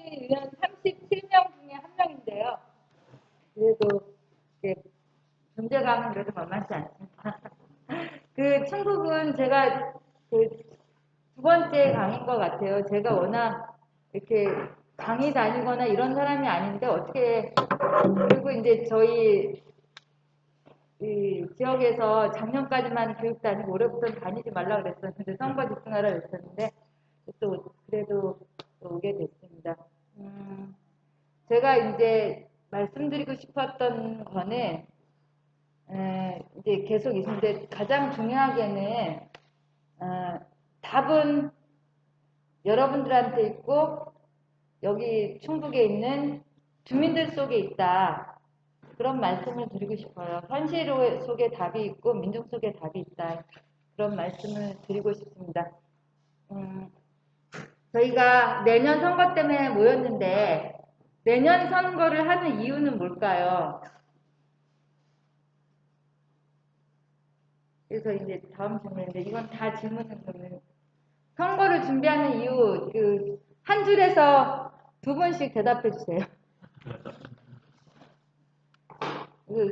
의원 37명 중에 한 명인데요. 그래도 존재감은 그래도 만만치 않습니다. 그 충북은 제가 두 번째 강의인 것 같아요. 제가 워낙 이렇게 강의 다니거나 이런 사람이 아닌데 어떻게 그리고 이제 저희 이 지역에서 작년까지만 교육 다니고 올해부터는 다니지 말라 그랬었는데 선거 집중하라 그랬었는데 또 그래도 또 오게 됐습니다. 제가 이제 말씀드리고 싶었던 거는 이제 계속 있는데 가장 중요하게는 답은 여러분들한테 있고 여기 충북에 있는 주민들 속에 있다. 그런 말씀을 드리고 싶어요. 현실 속에 답이 있고 민족 속에 답이 있다. 그런 말씀을 드리고 싶습니다. 저희가 내년 선거 때문에 모였는데 내년 선거를 하는 이유는 뭘까요? 그래서 이제 다음 질문인데 이건 다 질문은 그러면 선거를 준비하는 이유 한 줄에서 두 분씩 대답해 주세요.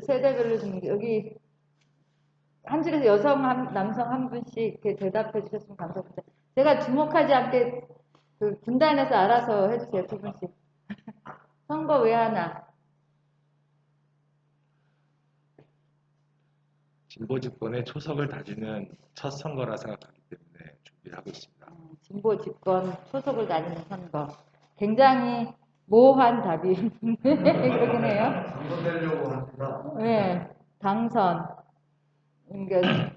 세대별로 좀 여기 한 줄에서 여성 남성 한 분씩 이렇게 대답해 주셨으면 감사합니다. 제가 주목하지 않게 분단해서 알아서 해주세요. 두 분씩. 선거 왜 하나? 진보 집권의 초석을 다지는 첫 선거라 생각하기 때문에 준비를 하고 있습니다. 진보 집권 초석을 다지는 선거. 굉장히 모호한 답이 그러긴 해요. 당선되려고 합니다. 네, 당선. 그러니까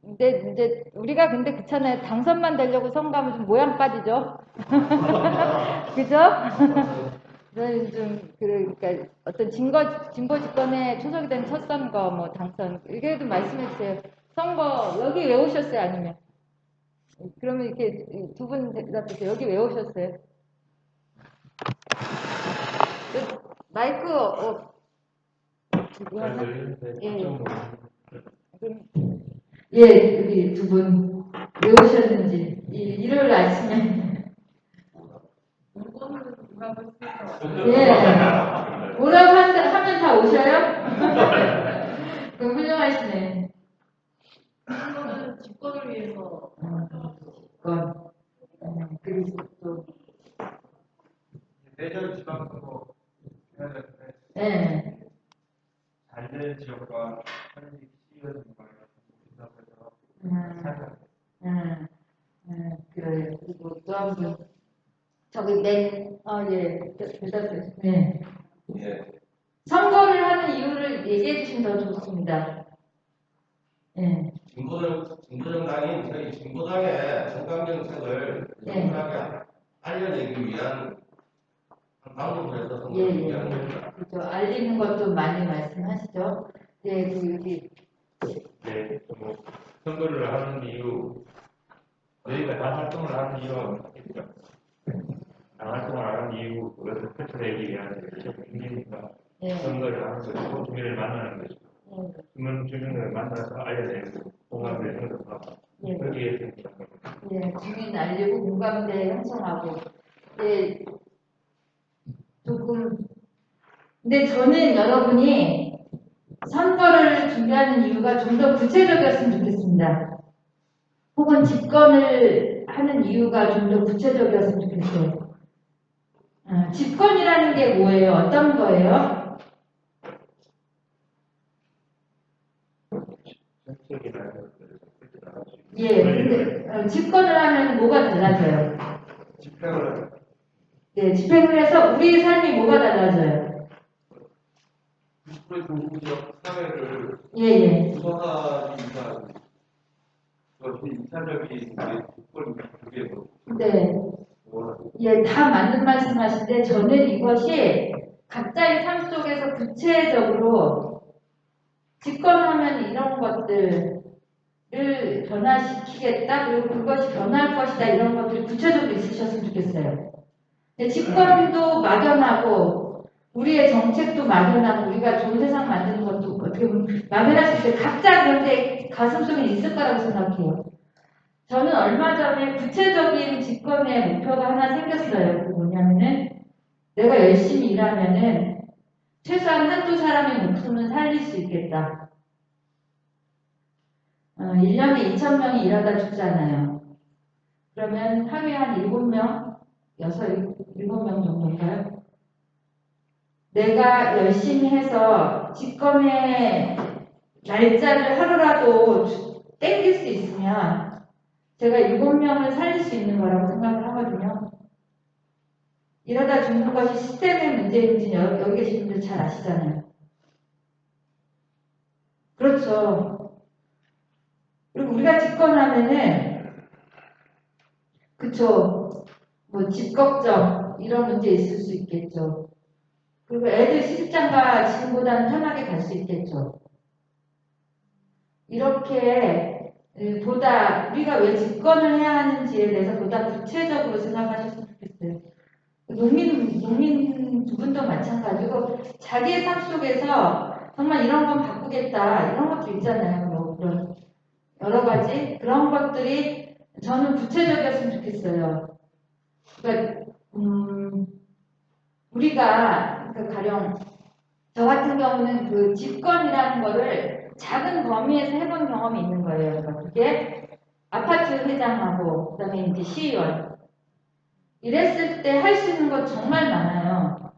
근데 이제 우리가 근데 그렇잖아요. 당선만 되려고 선거하면 좀 모양 빠지죠. 그죠? 저는 좀 그러니까 어떤 진보 집권의 초석이 된 첫 선거 뭐 당선 이게도 말씀해 주세요. 선거 여기 왜 오셨어요? 아니면 그러면 이렇게 두 분 대답해주세요. 여기 왜 오셨어요? 마이크 누구 하나? 예, 여기 두 분 왜 오셨는지 일요일 아침에 예, 오라고 하면 다 오셔요? 그럼 훌륭하시네. 이거는 집권을 위해서. 집권. 그리고 또 내년 지방선거 해야 되는데 네. 잘된 지역과 현직 시의원님과 분석해서 그래요. 그리고 또 한 분. 저기 예, 대답해. 네. 예. 선거를 하는 이유를 얘기해 주시면 더 좋습니다. 예. 진보정당이 저희 진보당의 정강정책을 정확하게 알려내기 위한 방법을 해서 선거를 준비하는 겁니다. 그렇죠. 알리는 것도 많이 말씀하시죠. 예, 여기. 네, 뭐 선거를 하는 이유, 저희가 당 활동을 하는 이유는 당 활동을 하는 이유, 그것을 펼쳐내기 위한 힘이니까 선거를 하는 것이고 주민을 만나는 것이고 주민을 만나서 알려내고 공감대 형성하고 그러기 위해서 주민 알리고 공감대 형성하고 조금 근데 저는 여러분이 선거를 준비하는 이유가 좀 더 구체적이었으면 좋겠습니다. 혹은 집권을 하는 이유가 좀 더 구체적이었으면 좋겠어요. 집권이라는 게 뭐예요? 어떤 거예요? 근데 집권을 하면 뭐가 달라져요? 집행을 네, 집행을 해서 우리의 삶이 뭐가 달라져요? 90% 중국적 사회를 구성하기 위한 그것이 2차적인 국권입니다. 그게 뭐 다 맞는 말씀 하신데 저는 이것이 각자의 삶 속에서 구체적으로 집권하면 이런 것들을 변화시키겠다 그리고 그것이 변할 것이다 이런 것들이 구체적으로 있으셨으면 좋겠어요. 집권도 막연하고 우리의 정책도 막연하고 우리가 좋은 세상 만드는 것도 어떻게 보면 막연할 수 있어요. 각자 그런데 가슴속에 있을 거라고 생각해요. 저는 얼마 전에 구체적인 집권의 목표가 하나 생겼어요. 그게 뭐냐면은 내가 열심히 일하면은 최소한 한두 사람의 목숨은 살릴 수 있겠다. 1년에 2,000명이 일하다 죽잖아요. 그러면 하루에 한 7명, 7명 정도인가요? 내가 열심히 해서 집권의 날짜를 하루라도 땡길 수 있으면 제가 7명을 살릴 수 있는 거라고 생각을 하거든요. 이러다 죽는 것이 시스템의 문제인지 여기 계신 분들 잘 아시잖아요. 그렇죠. 그리고 우리가 집권하면은 그쵸. 뭐 집 걱정 이런 문제 있을 수 있겠죠. 그리고 애들 시집장가 지금보다는 편하게 갈 수 있겠죠. 이렇게 보다 우리가 왜 집권을 해야 하는지에 대해서 보다 구체적으로 생각하셨으면 좋겠어요. 농민 두 분도 마찬가지고 자기의 삶 속에서 정말 이런 건 바꾸겠다 이런 것도 있잖아요. 뭐 그런 여러 가지 그런 것들이 저는 구체적이었으면 좋겠어요. 그러니까 우리가 그 가령 저 같은 경우는 그 집권이라는 거를 작은 범위에서 해본 경험이 있는 거예요. 그러니까 그게 아파트 회장하고 그다음에 이제 시의원 이랬을 때 할 수 있는 거 정말 많아요.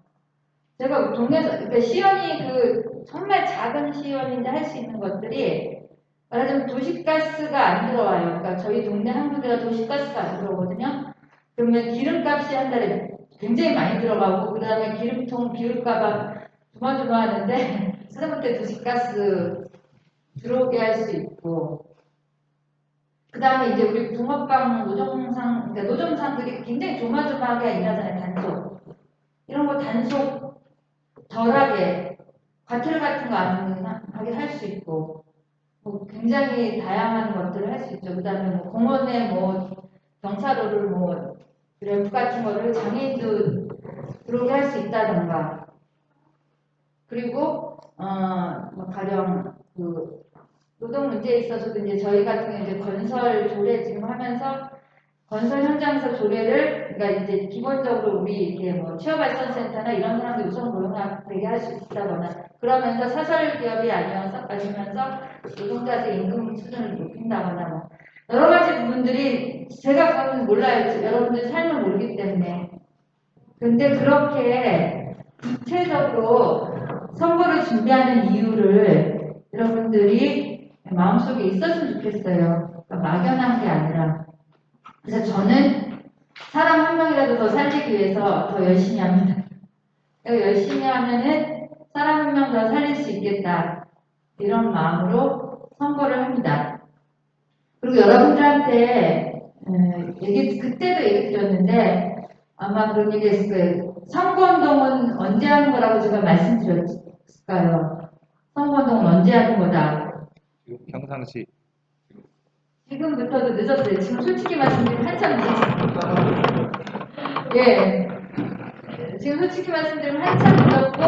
제가 동네에서 그러니까 시의원이 그 정말 작은 시의원인데 할 수 있는 것들이 말하자면 도시가스가 안 들어와요. 그러니까 저희 동네 한 군데가 도시가스가 안 들어오거든요. 그러면 기름값이 한 달에 굉장히 많이 들어가고 그 다음에 기름통 비울까봐 조마조마하는데 사람한테 도시가스 들어오게 할 수 있고 그 다음에 이제 우리 붕어빵 노점상 그러니까 노점상들이 굉장히 조마조마하게 일하잖아요. 단속 이런 거 단속 덜하게 과태료 같은 거 안 하게 할 수 있고 뭐 굉장히 다양한 것들을 할 수 있죠. 그 다음에 뭐 공원에 뭐 경사로를 뭐 램프 같은 거를 장애인도 들어오게 할 수 있다던가 그리고 뭐 가령 그 노동 문제에 있어서도 이제 저희 같은 경우 이제 건설 조례 지금 하면서 건설 현장에서 조례를 그러니까 이제 기본적으로 우리 이렇게 뭐 취업발전센터나 이런 사람들 우선 고용되게 할 수 있다거나 그러면서 사설 기업이 아니면서 노동자들 임금 수준을 높인다거나 뭐 여러 가지 부분들이 제가 그거는 몰라요. 여러분들 삶을 모르기 때문에. 근데 그렇게 구체적으로 선거를 준비하는 이유를 여러분들이 마음속에 있었으면 좋겠어요. 그러니까 막연한 게 아니라. 그래서 저는 사람 한 명이라도 더 살리기 위해서 더 열심히 합니다. 열심히 하면은 사람 한 명 더 살릴 수 있겠다. 이런 마음으로 선거를 합니다. 그리고 여러분들한테 그때도 얘기 드렸는데 아마 그런 얘기 했을 거예요. 선거운동은 언제 하는 거라고 제가 말씀드렸을까요? 선거운동은 언제 하는 거다. 지금 평상시 지금부터도 늦었어요. 지금 솔직히 말씀드리면 한참 늦었어요. 예. 지금 솔직히 말씀드리면 한참 늦었고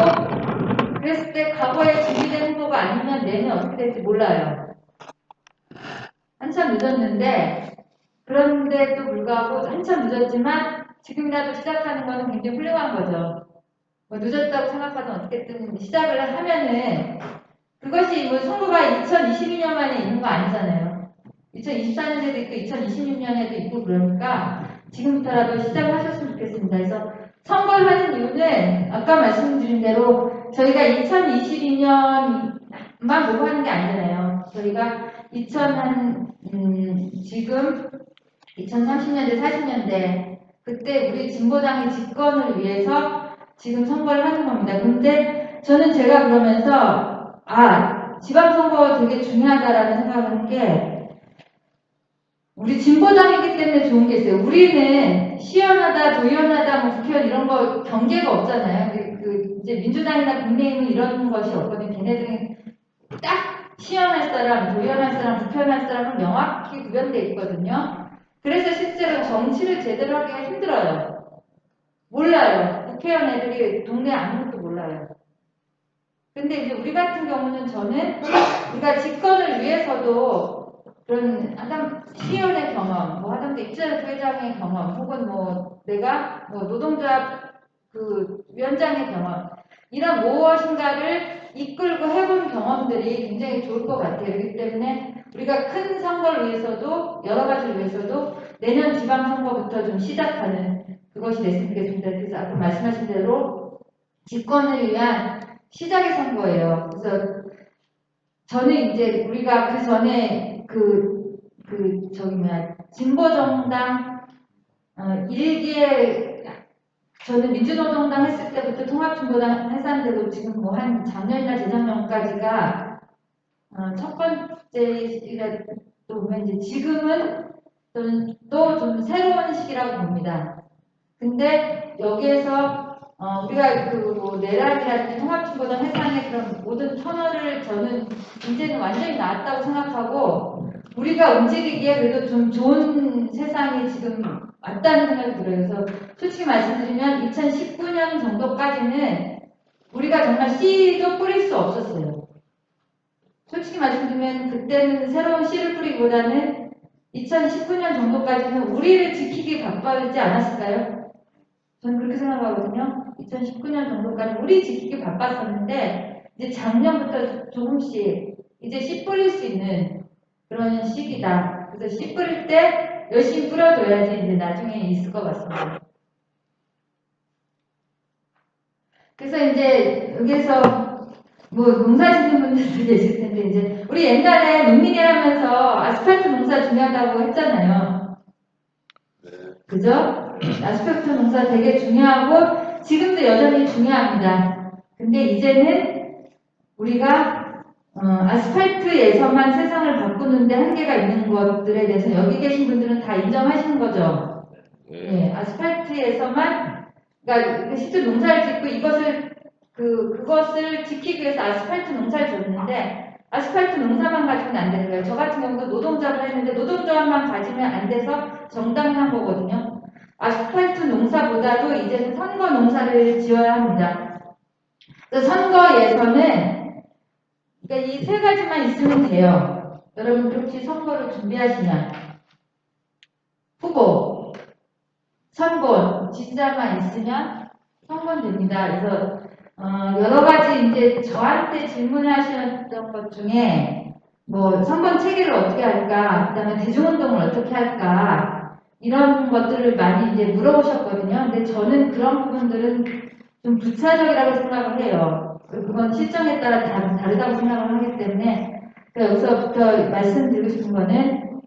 그랬을 때 과거에 준비된 후보가 아니면 내년 어떻게 될지 몰라요. 한참 늦었는데 그런데도 불구하고 한참 늦었지만 지금이라도 시작하는 것은 굉장히 훌륭한 거죠. 뭐 늦었다고 생각하든 어떻게든 시작을 하면은 그것이 뭐 선거가 2022년 만에 있는 거 아니잖아요. 2024년에도 있고 2026년에도 있고 그러니까 지금부터라도 시작을 하셨으면 좋겠습니다. 그래서 선거를 하는 이유는 아까 말씀드린 대로 저희가 2022년만 보고 하는 게 아니잖아요. 저희가 지금 2030년대, 40년대 그때 우리 진보당의 집권을 위해서 지금 선거를 하는 겁니다. 근데 저는 제가 그러면서 지방선거 되게 중요하다라는 생각을 한 게 우리 진보당이기 때문에 좋은 게 있어요. 우리는 시연하다, 도의원하다, 뭐 국회의원 이런 거 경계가 없잖아요. 이제 민주당이나 국민의힘은 이런 것이 없거든요. 걔네들은 딱 시연할 사람, 도의원할 사람, 국회의원 할 사람은 명확히 구별되어 있거든요. 그래서 실제로 정치를 제대로 하기가 힘들어요. 몰라요. 국회의원 애들이 동네 아무것도 몰라요. 근데 이제 우리 같은 경우는 저는 우리가 집권을 위해서도 그런 시연의 경험, 뭐 하다못해 입주자 회장의 경험, 혹은 뭐 내가 뭐 노동조합 그 위원장의 경험, 이런 무엇인가를 이끌고 해본 경험들이 굉장히 좋을 것 같아요. 그렇기 때문에 우리가 큰 선거를 위해서도 여러 가지를 위해서도 내년 지방선거부터 좀 시작하는 그것이 됐으면 좋겠습니다. 그래서 아까 말씀하신 대로 집권을 위한 시작의 선거예요. 그래서 저는 이제 우리가 그 전에 진보정당 일기에 저는 민주노동당 했을 때부터 통합진보당 했었는데도 지금 뭐 한 작년이나 재작년까지가 첫 번째 시기가 또 보면 이제 지금은 저는 또 좀 새로운 시기라고 봅니다. 근데 여기에서 우리가 뭐 내란이라든지 통합진보당 해산의 그런 모든 터널을 저는 이제는 완전히 나았다고 생각하고 우리가 움직이기에 그래도 좀 좋은 세상이 지금 왔다는 생각이 들어요. 그래서 솔직히 말씀드리면 2019년 정도까지는 우리가 정말 씨도 뿌릴 수 없었어요. 솔직히 말씀드리면 그때는 새로운 씨를 뿌리기보다는 2019년 정도까지는 우리를 지키기 바빠지 않았을까요? 저는 그렇게 생각하거든요. 2019년 정도까지 우리 지키기 바빴었는데 이제 작년부터 조금씩 이제 씨 뿌릴 수 있는 그런 시기다. 그래서 씨 뿌릴 때 열심히 뿌려둬야지 이제 나중에 있을 것 같습니다. 그래서 이제 여기서 뭐 농사 짓는 분들도 계실 텐데 이제 우리 옛날에 농민이 하면서 아스팔트 농사 중요하다고 했잖아요. 그죠? 아스팔트 농사 되게 중요하고 지금도 여전히 중요합니다. 근데 이제는 우리가 아스팔트에서만 세상을 바꾸는데 한계가 있는 것들에 대해서 여기 계신 분들은 다 인정하시는 거죠. 네, 아스팔트에서만 그러니까 실제 농사를 짓고 이것을 그것을 지키기 위해서 아스팔트 농사를 줬는데 아스팔트 농사만 가지고는 안 되는 거예요. 저 같은 경우도 노동조합을 했는데 노동조합만 가지면 안 돼서 정당한 거거든요. 아스팔트 농사보다도 이제는 선거 농사를 지어야 합니다. 그래서 선거에서는 그러니까 이 세 가지만 있으면 돼요. 여러분 그렇게 선거를 준비하시면 후보, 선본, 지지자만 있으면 선거는 됩니다. 그래서 여러 가지 이제 저한테 질문하셨던 것 중에 뭐 선거 체계를 어떻게 할까, 그다음에 대중운동을 어떻게 할까 이런 것들을 많이 이제 물어보셨거든요. 근데 저는 그런 부분들은 좀 부차적이라고 생각을 해요. 그건 실정에 따라 다르다고 생각을 하기 때문에 여기서부터 말씀드리고 싶은 거는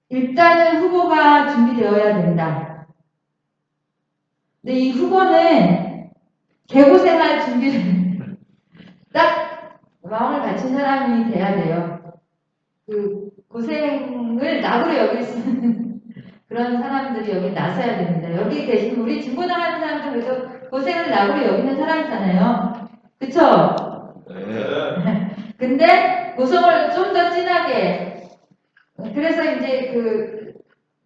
일단은 후보가 준비되어야 된다. 근데 이 후보는 개고생할 준비를 딱 마음을 갖춘 사람이 돼야 돼요. 그 고생을 낙으로 여길 수 있는 그런 사람들이 여기 나서야 됩니다. 여기 계신 우리 진보당 하는 사람들 그래도 고생을 낙으로 여기는 사람이잖아요. 그쵸? 네. 근데 고성을 좀 더 진하게 그래서 이제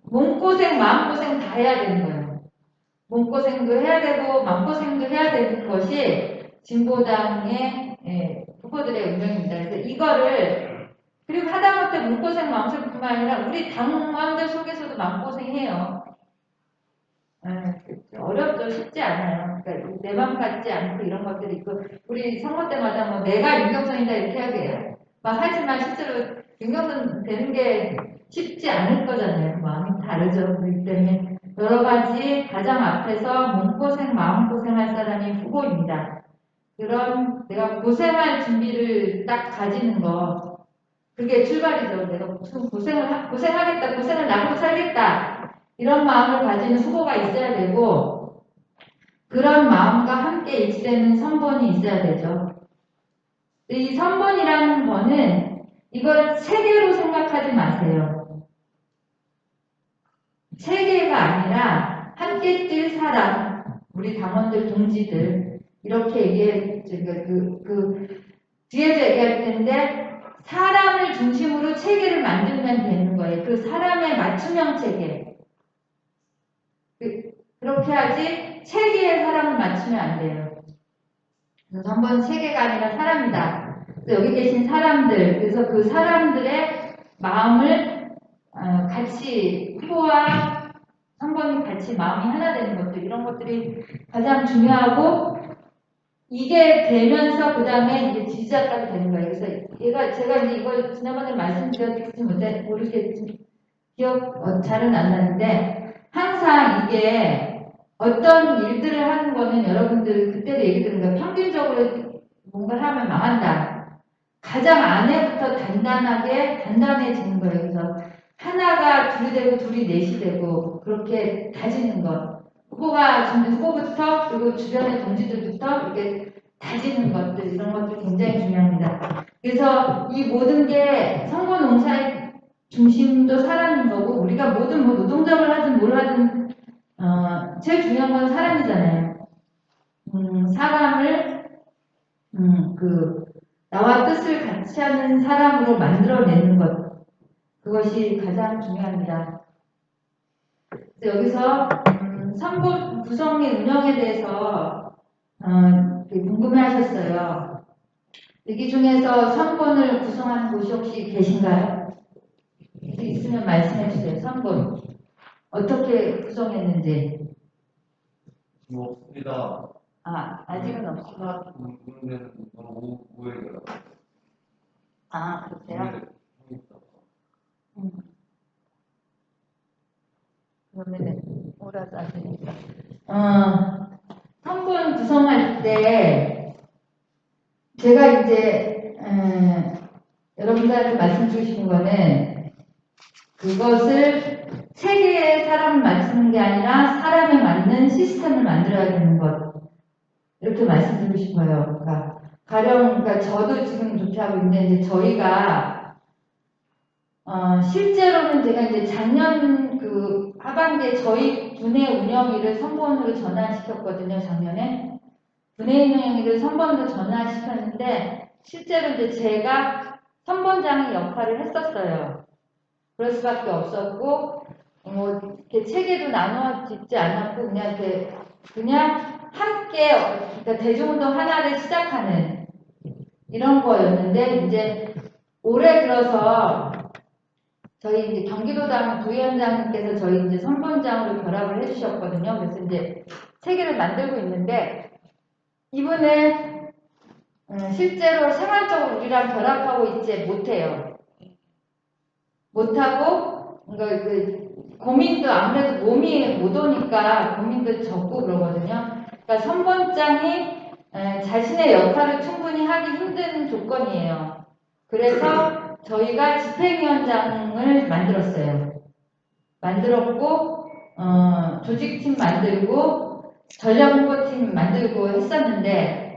몸고생, 마음고생 다 해야 되는 거예요. 몸고생도 해야 되고 마음고생도 해야 되는 것이 진보당의 후보들의 운명입니다. 그래서 이거를 그리고 하다못해 몸고생, 마음고생뿐만 아니라 우리 당원들 속에서도 마음고생해요. 어렵죠. 쉽지 않아요. 그러니까 내 맘 같지 않고 이런 것들이 있고 우리 선거 때마다 뭐 내가 윤경선이다 이렇게 하게 막 하지만 실제로 윤경선 되는 게 쉽지 않을 거잖아요. 마음이 다르죠. 그렇기 때문에 여러 가지 가장 앞에서 몸고생, 마음고생할 사람이 후보입니다. 그런 내가 고생할 준비를 딱 가지는 거 그게 출발이죠. 내가 무슨 고생하겠다, 고생을 나고 살겠다 이런 마음을 가지는 후보가 있어야 되고 그런 마음과 함께 일치되는 선본이 있어야 되죠. 이 선본이라는 거는 이걸 체계로 생각하지 마세요. 체계가 아니라 함께 뛸 사람, 우리 당원들, 동지들 이렇게 얘기해 뒤에서 얘기할 텐데 사람을 중심으로 체계를 만들면 되는 거예요. 그 사람의 맞춤형 체계. 그렇게 하지 체계에 사람을 맞추면 안 돼요. 그래서 한번 체계가 아니라 사람이다. 그래서 여기 계신 사람들, 그래서 그 사람들의 마음을 같이 후보와 선거는 같이 마음이 하나 되는 것들, 이런 것들이 가장 중요하고, 이게 되면서 그 다음에 이제 지지자까지 되는 거예요. 그래서 제가 이제 이걸 지난번에 말씀드렸지 모르겠지, 기억 잘은 안 나는데, 항상 이게 어떤 일들을 하는 거는 여러분들 그때도 얘기 들은 거예요. 평균적으로 뭔가를 하면 망한다. 가장 안에부터 단단해지는 거예요. 그래서 하나가 둘이 되고 둘이 넷이 되고 그렇게 다지는 것. 후보부터 그리고 주변의 동지들부터 이렇게 다지는 것들, 이런 것들 굉장히 중요합니다. 그래서 이 모든 게 선거 농사의 중심도 사람인 거고, 우리가 모든 노동작을 하든 뭘 하든 제일 중요한 건 사람이잖아요. 사람을 나와 뜻을 같이 하는 사람으로 만들어내는 것, 그것이 가장 중요합니다. 여기서 선거 구성의 운영에 대해서 궁금해하셨어요. 여기 중에서 선본을 구성하는 곳이 혹시 계신가요? 있으면 말씀해 주세요. 선본 어떻게 구성했는지. 뭐 없습니다. 아직은 없어. 하나 보는데는 오후에 그러세요? 그러면은 오라도 안 되니까. 선본 구성할 때 제가 이제 여러분들한테 말씀드리고 싶은 거는, 그것을 세 개의 사람을 맞추는 게 아니라 사람에 맞는 시스템을 만들어야 되는 것, 이렇게 말씀드리고 싶어요. 그러니까 저도 지금 그렇게 하고 있는데, 이제 저희가 실제로는 제가 이제 작년 그 하반기에 저희 분해 운영일을 선본으로 전환시켰거든요. 작년에 분해 운영일을 선본으로 전환시켰는데, 실제로 이제 제가 선본장의 역할을 했었어요. 그럴 수밖에 없었고, 이렇게 체계도 나누어 짓지 않았고, 그냥 함께, 그러니까 대중운동 하나를 시작하는 이런 거였는데, 이제 올해 들어서 저희 이제 경기도당 부위원장님께서 저희 이제 선본장으로 결합을 해주셨거든요. 그래서 이제 체계를 만들고 있는데, 이분은 실제로 생활적으로 우리랑 결합하고 있지 못해요. 못하고, 고민도 아무래도 몸이 못 오니까 고민도 적고 그러거든요. 그러니까 선본장이 자신의 역할을 충분히 하기 힘든 조건이에요. 그래서 저희가 집행위원장을 만들었고, 조직팀 만들고, 전략홍보팀 만들고 했었는데,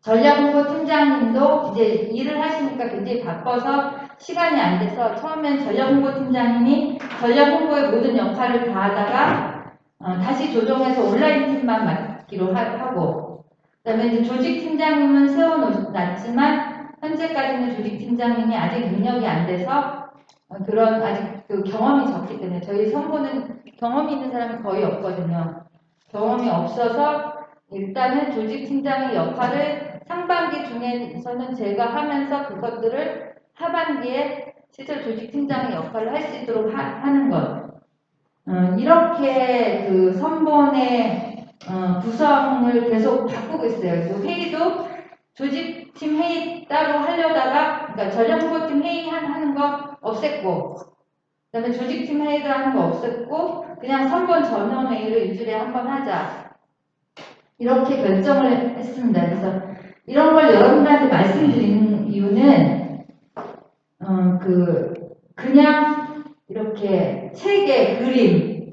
전략홍보팀장님도 이제 일을 하시니까 굉장히 바빠서 시간이 안 돼서 처음엔 전략홍보팀장님이 전략홍보의 모든 역할을 다 하다가 다시 조정해서 온라인 팀만 맡기로 하고, 그 다음에 이제 조직팀장님은 세워놨지만 현재까지는 조직팀장님이 아직 능력이 안 돼서 아직 그 경험이 적기 때문에, 저희 선거는 경험이 있는 사람이 거의 없거든요. 경험이 없어서 일단은 조직팀장의 역할을 상반기 중에서는 제가 하면서 그것들을 하반기에 실제로 조직팀장의 역할을 할 수 있도록 하는 것. 이렇게 그 선본의 구성을 계속 바꾸고 있어요. 그 회의도 조직팀 회의 따로 하려다가, 그러니까 전략홍보팀 회의 하는 거 없앴고, 그 다음에 조직팀 회의도 하는 거 없앴고, 그냥 선본 전원회의를 일주일에 한 번 하자. 이렇게 결정을 했습니다. 그래서 이런 걸 여러분들한테 말씀드리는 이유는, 그냥 이렇게 체계, 그림,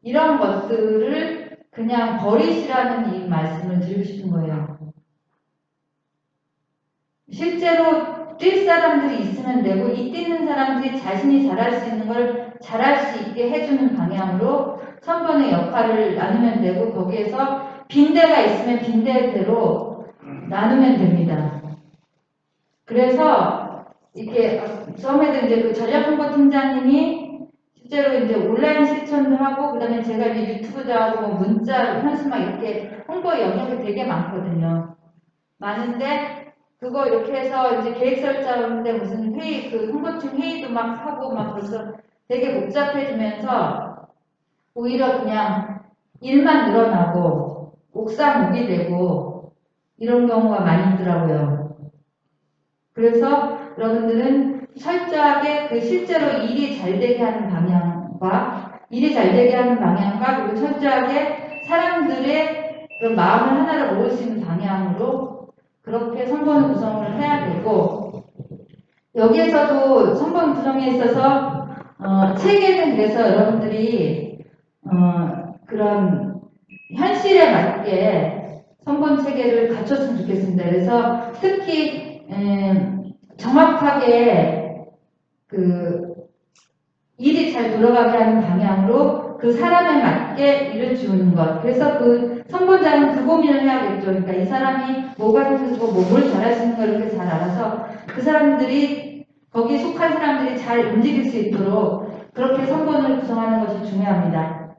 이런 것들을 그냥 버리시라는 이 말씀을 드리고 싶은 거예요. 실제로 뛸 사람들이 있으면 되고, 이 뛰는 사람들이 자신이 잘할 수 있는 걸 잘할 수 있게 해주는 방향으로 선본의 역할을 나누면 되고, 거기에서 빈대가 있으면 빈대대로 나누면 됩니다. 그래서 이렇게 처음에도 이제 그 전략홍보팀장님이 실제로 이제 온라인 실천도 하고, 그 다음에 제가 이제 유튜브도 하고, 문자, 현수막 이렇게 홍보 영역이 되게 많거든요. 많은데, 그거 이렇게 해서 이제 계획 설정하는데 무슨 회의, 그 홍보팀 회의도 막 하고 막 그래서 되게 복잡해지면서 오히려 그냥 일만 늘어나고 옥상 오게 되고 이런 경우가 많이 있더라고요. 그래서 여러분들은 철저하게 그 실제로 일이 잘 되게 하는 방향과 그리고 철저하게 사람들의 그 마음을 하나로 모을 수 있는 방향으로 그렇게 선거는 구성을 해야 되고, 여기에서도 선거 구성에 있어서 체계는 그래서 여러분들이 그런 현실에 맞게 선거 체계를 갖췄으면 좋겠습니다. 그래서 특히 정확하게 그 일이 잘 돌아가게 하는 방향으로 그 사람에 맞게 일을 주는 것. 그래서 그 선거자는 그 고민을 해야겠죠. 그러니까 이 사람이 뭐가 힘들고 뭘 잘할 수 있는 걸 이렇게 잘 알아서 그 사람들이 거기에 속한 사람들이 잘 움직일 수 있도록 그렇게 선거를 구성하는 것이 중요합니다.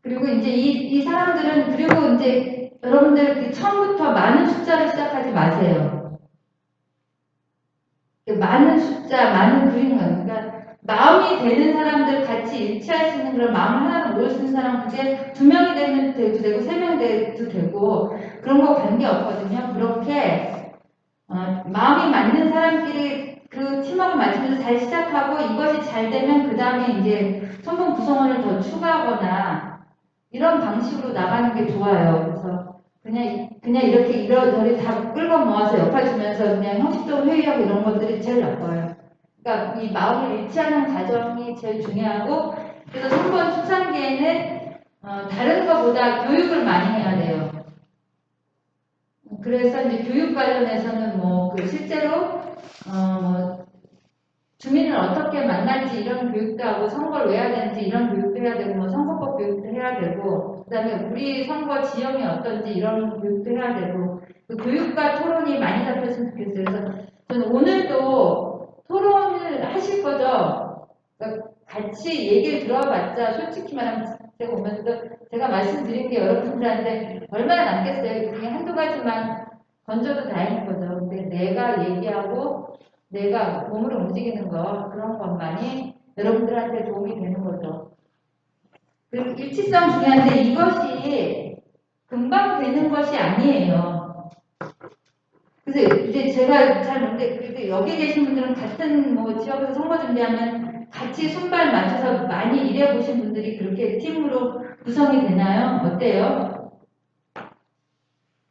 그리고 이제 이 사람들은 그리고 이제 여러분들 처음부터 많은 숫자를 시작하지 마세요. 많은 숫자, 많은 그림, 그러니까 마음이 되는 사람들 같이 일치할 수 있는 그런 마음을 하나로 모을 수 있는 사람, 그게 2명이 되면 돼도 되고 3명 돼도 되고 그런 거 관계없거든요. 그렇게 마음이 맞는 사람끼리 그 팀워크를 맞추면서 잘 시작하고 이것이 잘 되면 그 다음에 이제 선봉 구성원을 더 추가하거나 이런 방식으로 나가는 게 좋아요. 그래서 그냥 이렇게 이러저리 다 끌고 모아서 역할 주면서 그냥 형식적으로 회의하고 이런 것들이 제일 나빠요. 그러니까 이 마음을 일치하는 과정이 제일 중요하고, 그래서 선거 초창기에는 다른 것보다 교육을 많이 해야 돼요. 그래서 이제 교육 관련해서는 그 실제로 주민을 어떻게 만날지 이런 교육도 하고, 선거를 왜 해야 되는지 이런 교육도 해야 되고, 선거법 교육도 해야 되고, 그다음에 우리 선거 지형이 어떤지 이런 교육도 해야 되고, 그 교육과 토론이 많이 잡혔으면 좋겠어요. 그래서 저는 오늘도 토론을 하실 거죠? 그러니까 같이 얘기를 들어봤자 솔직히 말하면 제가 오면서도 제가 말씀드린 게 여러분들한테 얼마나 남겠어요. 그게 한두 가지만 던져도 다행인 거죠. 근데 내가 얘기하고 내가 몸으로 움직이는 거, 그런 것만이 여러분들한테 도움이 되는 거죠. 그리고 일치성 중요한데 이것이 금방 되는 것이 아니에요. 그래서 이제 제가 잘 모르는데, 그래도 여기 계신 분들은 같은 지역에서 선거 준비하면 같이 손발 맞춰서 많이 일해보신 분들이 그렇게 팀으로 구성이 되나요? 어때요?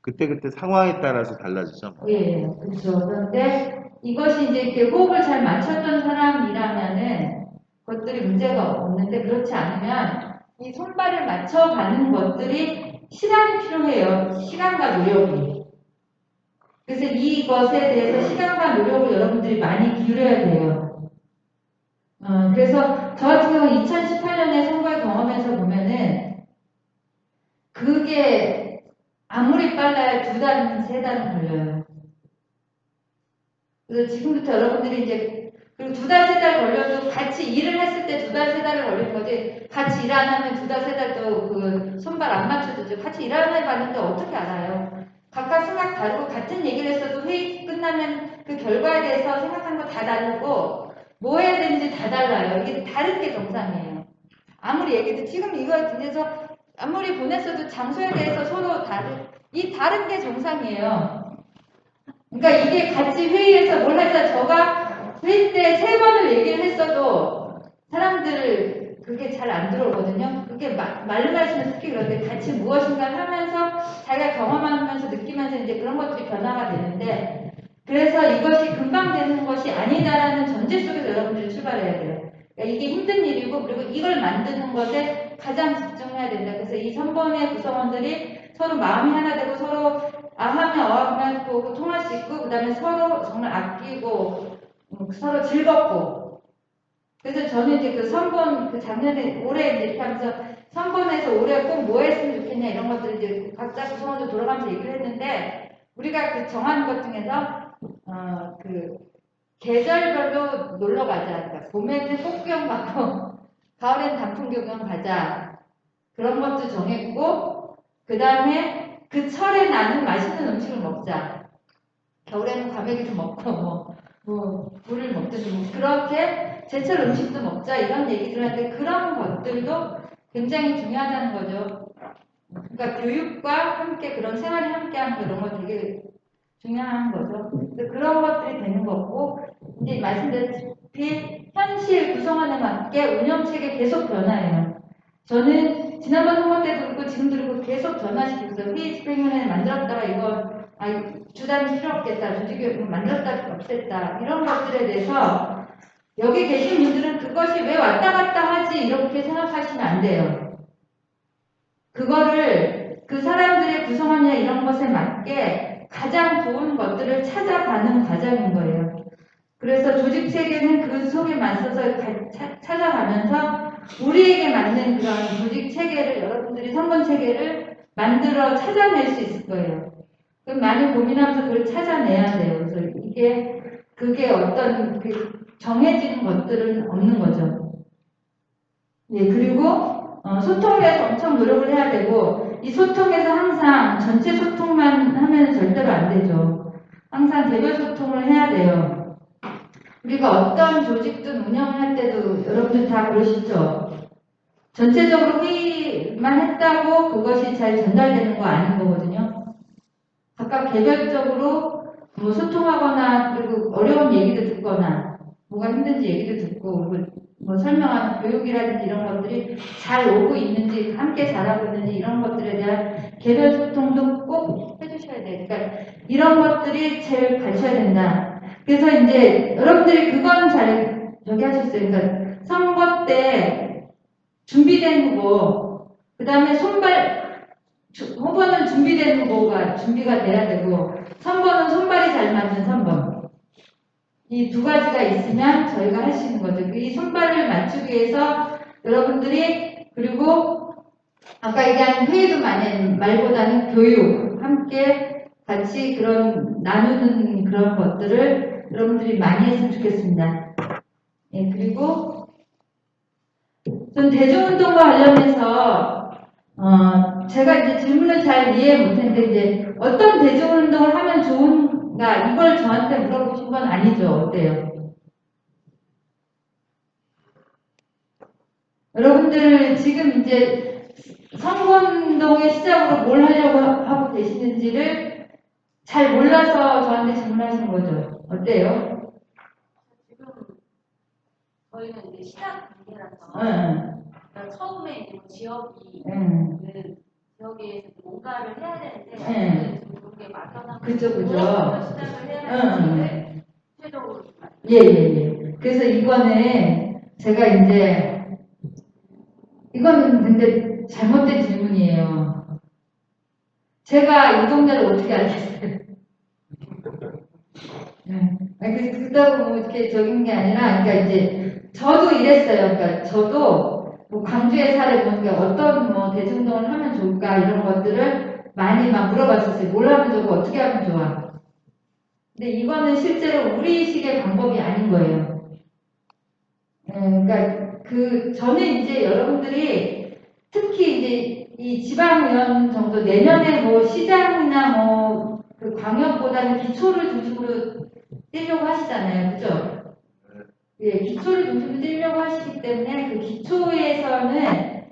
그때그때 상황에 따라서 달라지죠. 예, 그렇죠. 그런데 이것이 이제 이렇게 호흡을 잘 맞췄던 사람이라면은 그것들이 문제가 없는데, 그렇지 않으면 이 손발을 맞춰가는 것들이 시간이 필요해요. 시간과 노력이. 그래서 이것에 대해서 시간과 노력을 여러분들이 많이 기울여야 돼요. 그래서 저 같은 경우 2018년에 선거에 경험해서 보면은 그게 아무리 빨라야 2달, 3달은 걸려요. 그래서 지금부터 여러분들이 이제 그리고 2달, 3달 걸려도 같이 일을 했을 때 2달, 3달을 걸리는 거지, 같이 일 안 하면 2달, 3달도 그 손발 안 맞춰주죠. 같이 일 안 해봤는데 어떻게 알아요? 각각 생각 다르고 같은 얘기를 했어도 회의 끝나면 그 결과에 대해서 생각한 거 다 다르고 뭐 해야 되는지 다 달라요. 이게 다른 게 정상이에요. 아무리 얘기도 지금 이거에 대해서 아무리 보냈어도 장소에 대해서 서로 다른 게 정상이에요. 그러니까 이게 같이 회의에서 뭘 했다 저가 회의 때 3번을 얘기를 했어도 사람들 그게 잘 안 들어오거든요. 그게 말씀하시면 특히 그런데 같이 무엇인가 하면서 자기가 경험하면서 느끼면서 이제 그런 것들이 변화가 되는데, 그래서 이것이 금방 되는 것이 아니다라는 전제 속에서 여러분들이 출발해야 돼요. 그러니까 이게 힘든 일이고, 그리고 이걸 만드는 것에 가장 집중해야 된다. 그래서 이 선번의 구성원들이 서로 마음이 하나 되고 서로 하면 어하면 또 통할 수 있고, 그 다음에 서로 정말 아끼고 서로 즐겁고. 그래서 저는 이제 그 선번, 작년에, 올해 이제 이렇게 하면서 선번에서 올해 꼭 뭐 했으면 좋겠냐 이런 것들을 이제 각자 구성원들 돌아가면서 얘기를 했는데, 우리가 그 정한 것 중에서, 계절별로 놀러 가자. 그러니까 봄에는 꽃구경 가고, 가을엔 단풍 구경 가자. 그런 것도 정했고, 그 다음에 그 철에 나는 맛있는 음식을 먹자. 겨울에는 과메기도 먹고 뭐 물을 먹듯이 뭐 그렇게 제철 음식도 먹자 이런 얘기들 하는데 그런 것들도 굉장히 중요하다는 거죠. 그러니까 교육과 함께 그런 생활이 함께하는 그런 거 되게 중요한 거죠. 그래서 그런 것들이 되는 거고 이제 말씀드렸다시피 현실 구성원에 맞게 운영체계 계속 변화해요. 저는 지난번 선거 때도 그렇고 지금도 그렇고 계속 변화시키고 있어요. 회의 집행위원회 만들었다가 이거 주단이 필요 없겠다. 조직교육을 만들었다 없앴다. 이런 것들에 대해서 여기 계신 분들은 그것이 왜 왔다 갔다 하지 이렇게 생각하시면 안 돼요. 그거를 그 사람들의 구성원이나 이런 것에 맞게 가장 좋은 것들을 찾아가는 과정인 거예요. 그래서 조직 체계는 그 속에 맞서서 찾아가면서 우리에게 맞는 그런 조직 체계를 여러분들이 선건 체계를 만들어 찾아낼 수 있을 거예요. 그럼 많이 고민하면서 그걸 찾아내야 돼요. 그래서 그게 어떤 정해진 것들은 없는 거죠. 예, 그리고 소통을 위해서 엄청 노력을 해야 되고 이 소통에서 항상 전체 소통만 하면 절대로 안 되죠. 항상 개별 소통을 해야 돼요. 우리가 어떤 조직든 운영을 할 때도 여러분들 다 그러시죠? 전체적으로 회의만 했다고 그것이 잘 전달되는 거 아닌 거거든요. 각각 개별적으로 뭐 소통하거나 그리고 어려운 얘기도 듣거나 뭐가 힘든지 얘기도 듣고 뭐 설명하는 교육이라든지 이런 것들이 잘 오고 있는지 함께 잘하고 있는지 이런 것들에 대한 개별 소통도 꼭 해주셔야 돼요. 그러니까 이런 것들이 제일 갖춰야 된다. 그래서 이제 여러분들이 그건 잘 저기 하셨어요. 그러니까 선거 때 준비된 후보, 그 다음에 후보는 준비된 후보가 준비가 돼야 되고 선거는 손발이 잘 맞는 선거. 이 두 가지가 있으면 저희가 할 수 있는 거죠. 이 손발을 맞추기 위해서 여러분들이 그리고 아까 얘기한 회의도 말보다는 교육 함께 같이 그런 나누는 그런 것들을 여러분들이 많이 했으면 좋겠습니다. 예, 그리고 전 대중운동과 관련해서 제가 이제 질문을 잘 이해 못했는데 이제 어떤 대중운동을 하면 좋은가 이걸 저한테 물어보신 건 아니죠. 어때요? 여러분들 지금 이제 선거운동의 시작으로 뭘 하려고 하고 계시는지를 잘 몰라서 저한테 질문하신 거죠. 어때요? 지금 저희는 이제 시작 단계라서 응. 그러니까 처음에 이제 뭐 지역이 응. 그 지역에서 뭔가를 해야 되는데 응. 지금 그런 게 막연한 그죠. 시작을 해야 되는지를 최종으로 예. 그래서 이거는 제가 이제 이거는 근데 잘못된 질문이에요. 제가 이 동네를 어떻게 알겠어요? 네. 그렇다고 뭐 이렇게 적인 게 아니라, 그러니까 이제 저도 이랬어요. 그러니까 저도 뭐 광주에 살에 보니까 어떤 뭐 대중운동을 하면 좋을까 이런 것들을 많이 막 물어봤었어요. 뭘 하면 좋고 어떻게 하면 좋아. 근데 이거는 실제로 우리식의 방법이 아닌 거예요. 그러니까 저는 이제 여러분들이 특히 이제 이 지방의원 정도 내년에 뭐 시장이나 뭐 그 광역보다는 기초를 중심으로 뛰려고 하시잖아요. 그죠? 예, 기초를 중심으로 뛰려고 하시기 때문에 그 기초에서는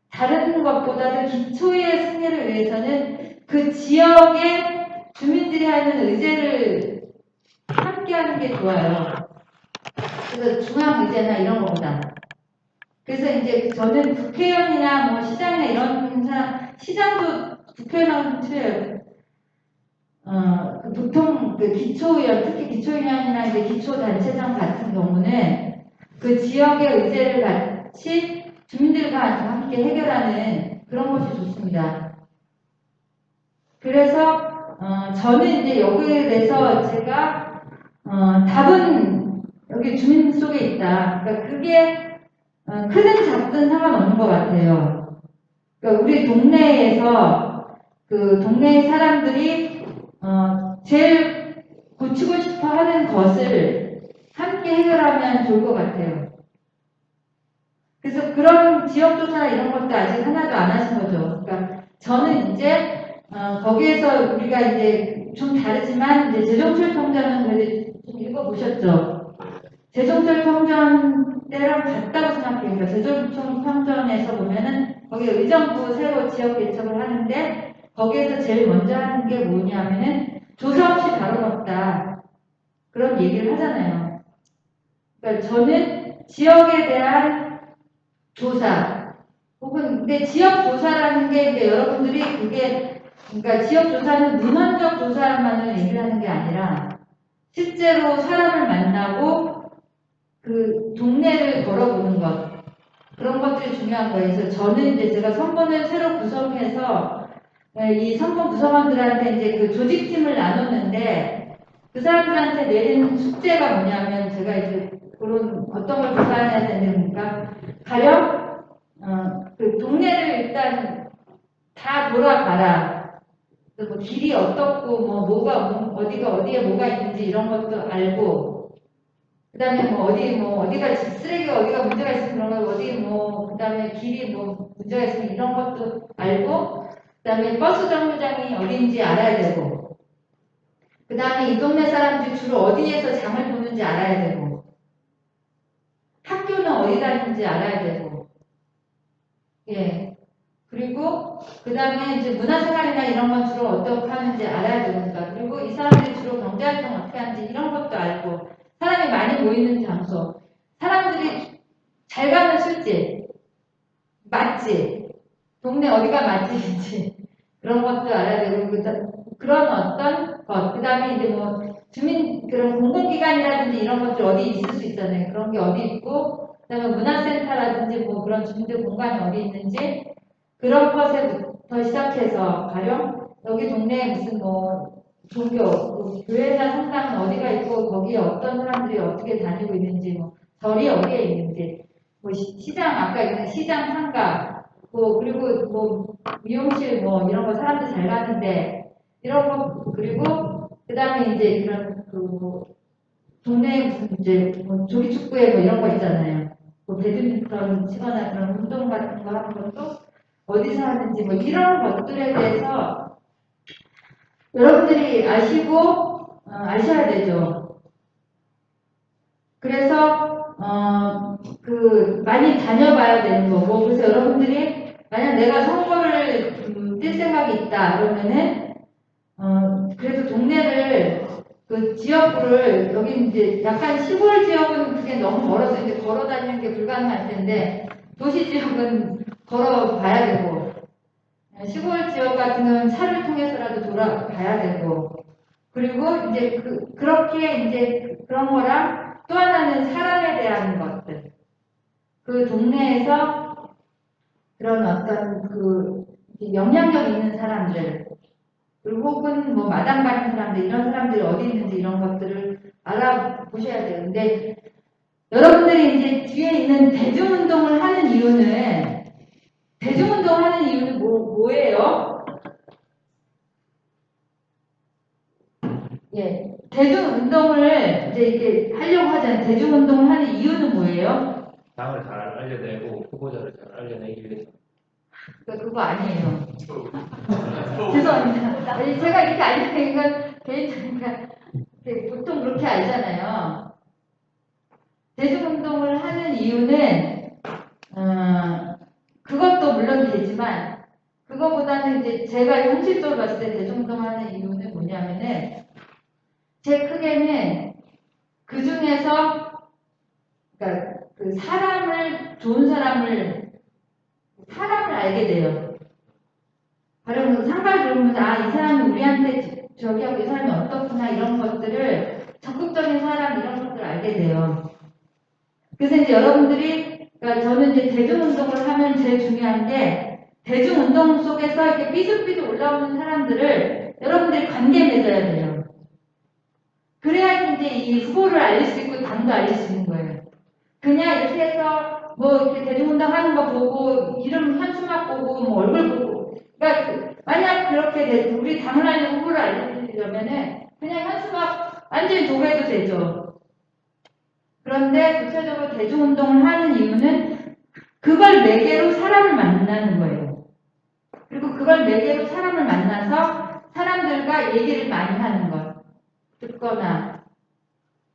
다른 것보다도 기초의 승리를 위해서는 그 지역의 주민들이 하는 의제를 함께 하는 게 좋아요. 그래서 중앙의제나 이런 거보다. 그래서 이제 저는 국회의원이나 뭐 시장이나 이런 사람, 시장도 국회의원하고 좀 틀려요. 보통 그 기초의원, 특히 기초의원이나 이제 기초단체장 같은 경우는 그 지역의 의제를 같이 주민들과 함께 해결하는 그런 것이 좋습니다. 그래서 저는 이제 여기에 대해서 제가 답은 여기 주민 속에 있다. 그러니까 그게 크든 작든 상관없는 것 같아요. 그러니까 우리 동네에서 그 동네 사람들이 제일 고치고 싶어 하는 것을 함께 해결하면 좋을 것 같아요. 그래서 그런 지역조사나 이런 것도 아직 하나도 안 하신 거죠. 그러니까 저는 이제 거기에서 우리가 이제 좀 다르지만 이제 재정철 통전은 그래도 좀 읽어보셨죠? 재정철 통전 때랑 같다고 생각해요. 그러니까 재정철 통전에서 보면은 거기 의정부 새로 지역 개척을 하는데 거기에서 제일 먼저 하는 게 뭐냐면은 조사 없이 다뤄봤다. 그런 얘기를 하잖아요. 그러니까 저는 지역에 대한 조사, 혹은 근데 지역 조사라는 게 이제 여러분들이 그게 그러니까 지역 조사는 문헌적 조사만을 얘기하는 게 아니라 실제로 사람을 만나고 그 동네를 걸어보는 것 그런 것들이 중요한 거예요. 그래서 저는 이제 제가 선본을 새로 구성해서 이 선본 구성원들한테 이제 그 조직팀을 나눴는데 그 사람들한테 내린 숙제가 뭐냐면 제가 이제 그런 어떤 걸 조사해야 되니까 가령 그 동네를 일단 다 돌아가라. 뭐 길이 어떻고 어디가 어디에 뭐가 있는지 이런 것도 알고 그다음에 어디가 쓰레기가 어디가 문제가 있으면 그런 거 그다음에 길이 문제가 있으면 이런 것도 알고 그다음에 버스 정류장이 어딘지 알아야 되고 그다음에 이 동네 사람들이 주로 어디에서 장을 보는지 알아야 되고 학교는 어디 다니는지 알아야 되고 예. 그리고 그 다음에 이제 문화생활이나 이런 건 주로 어떻게 하는지 알아야 되니까 그리고 이 사람들이 주로 경제활동 어떻게 하는지 이런 것도 알고 사람이 많이 모이는 장소 사람들이 잘 가는 술집 맛집 동네 어디가 맛집인지 그런 것도 알아야 되고 그런 어떤 것 그 다음에 이제 주민 그런 공공기관이라든지 이런 것들 어디 있을 수 있잖아요. 그런 게 어디 있고 그다음에 문화센터라든지 그런 주민들 공간이 어디 있는지 그런 것에부터 시작해서 가령 여기 동네에 무슨 종교 교회나 성당은 어디가 있고 거기에 어떤 사람들이 어떻게 다니고 있는지 절이 어디에 있는지 시장 아까 얘기한 시장 상가 그리고 미용실 이런 거 사람들 잘 가는데 이런 거 그리고 그다음에 이제 이런 동네에 무슨 이제 조기축구회 이런 거 있잖아요. 배드민턴 치거나 그런 운동 같은 거 하는 것도 어디서 하는지 이런 것들에 대해서 여러분들이 아시고 아셔야 되죠. 그래서 많이 다녀봐야 되는 거고 그래서 여러분들이 만약 내가 선거를 뛸 생각이 있다 그러면은 그래도 동네를 그 지역구를 여기 이제 약간 시골 지역은 그게 너무 멀어서 이제 걸어 다니는 게 불가능할 텐데 도시 지역은 걸어 봐야 되고 시골 지역 같은 경우는 차를 통해서라도 돌아가야 되고 그리고 이제 그렇게 이제 그런 거랑 또 하나는 사람에 대한 것들 그 동네에서 그런 어떤 영향력 있는 사람들 그리고 혹은 마당 가는 사람들 이런 사람들이 어디 있는지 이런 것들을 알아보셔야 되는데 여러분들이 이제 뒤에 있는 대중운동을 하는 이유는 뭐예요? 예, 대중운동을 이제 이렇게 하려고 하잖아요. 대중운동을 하는 이유는 뭐예요? 당을 잘 알려내고 후보자를 잘 알려내기 위해서. 그거 아니에요. 죄송합니다. 제가 이렇게 알려니까 개인적인가 보통 그렇게 알잖아요. 대중운동을 하는 이유는 그것도 물론 되지만 그거보다는 이제 제가 현실적으로 봤을 때 대중운동하는 이유는 뭐냐면은 제 크게는 그 중에서 그러니까 그 좋은 사람을 알게 돼요. 가령 상가를 들으면서 이 사람이 우리한테 저기하고 이 사람이 어떻구나 이런 것들을 적극적인 사람 이런 것들을 알게 돼요. 그래서 이제 여러분들이 그러니까 저는 이제 대중운동을 하면 제일 중요한 게 대중운동 속에서 이렇게 삐죽삐죽 올라오는 사람들을 여러분들이 관계 맺어야 돼요. 그래야 이제 이 후보를 알릴 수 있고 당도 알릴 수 있는 거예요. 그냥 이렇게 해서 이렇게 대중운동 하는 거 보고 이름 현수막 보고 얼굴 보고 그러니까 만약 그렇게 우리 당을 알리고 후보를 알리려면은 그냥 현수막 완전히 도배도 되죠. 그런데 구체적으로 대중운동을 하는 이유는 그걸 매개로 사람을 만나는 거예요. 그리고 그걸 매개로 사람을 만나서 사람들과 얘기를 많이 하는 것, 듣거나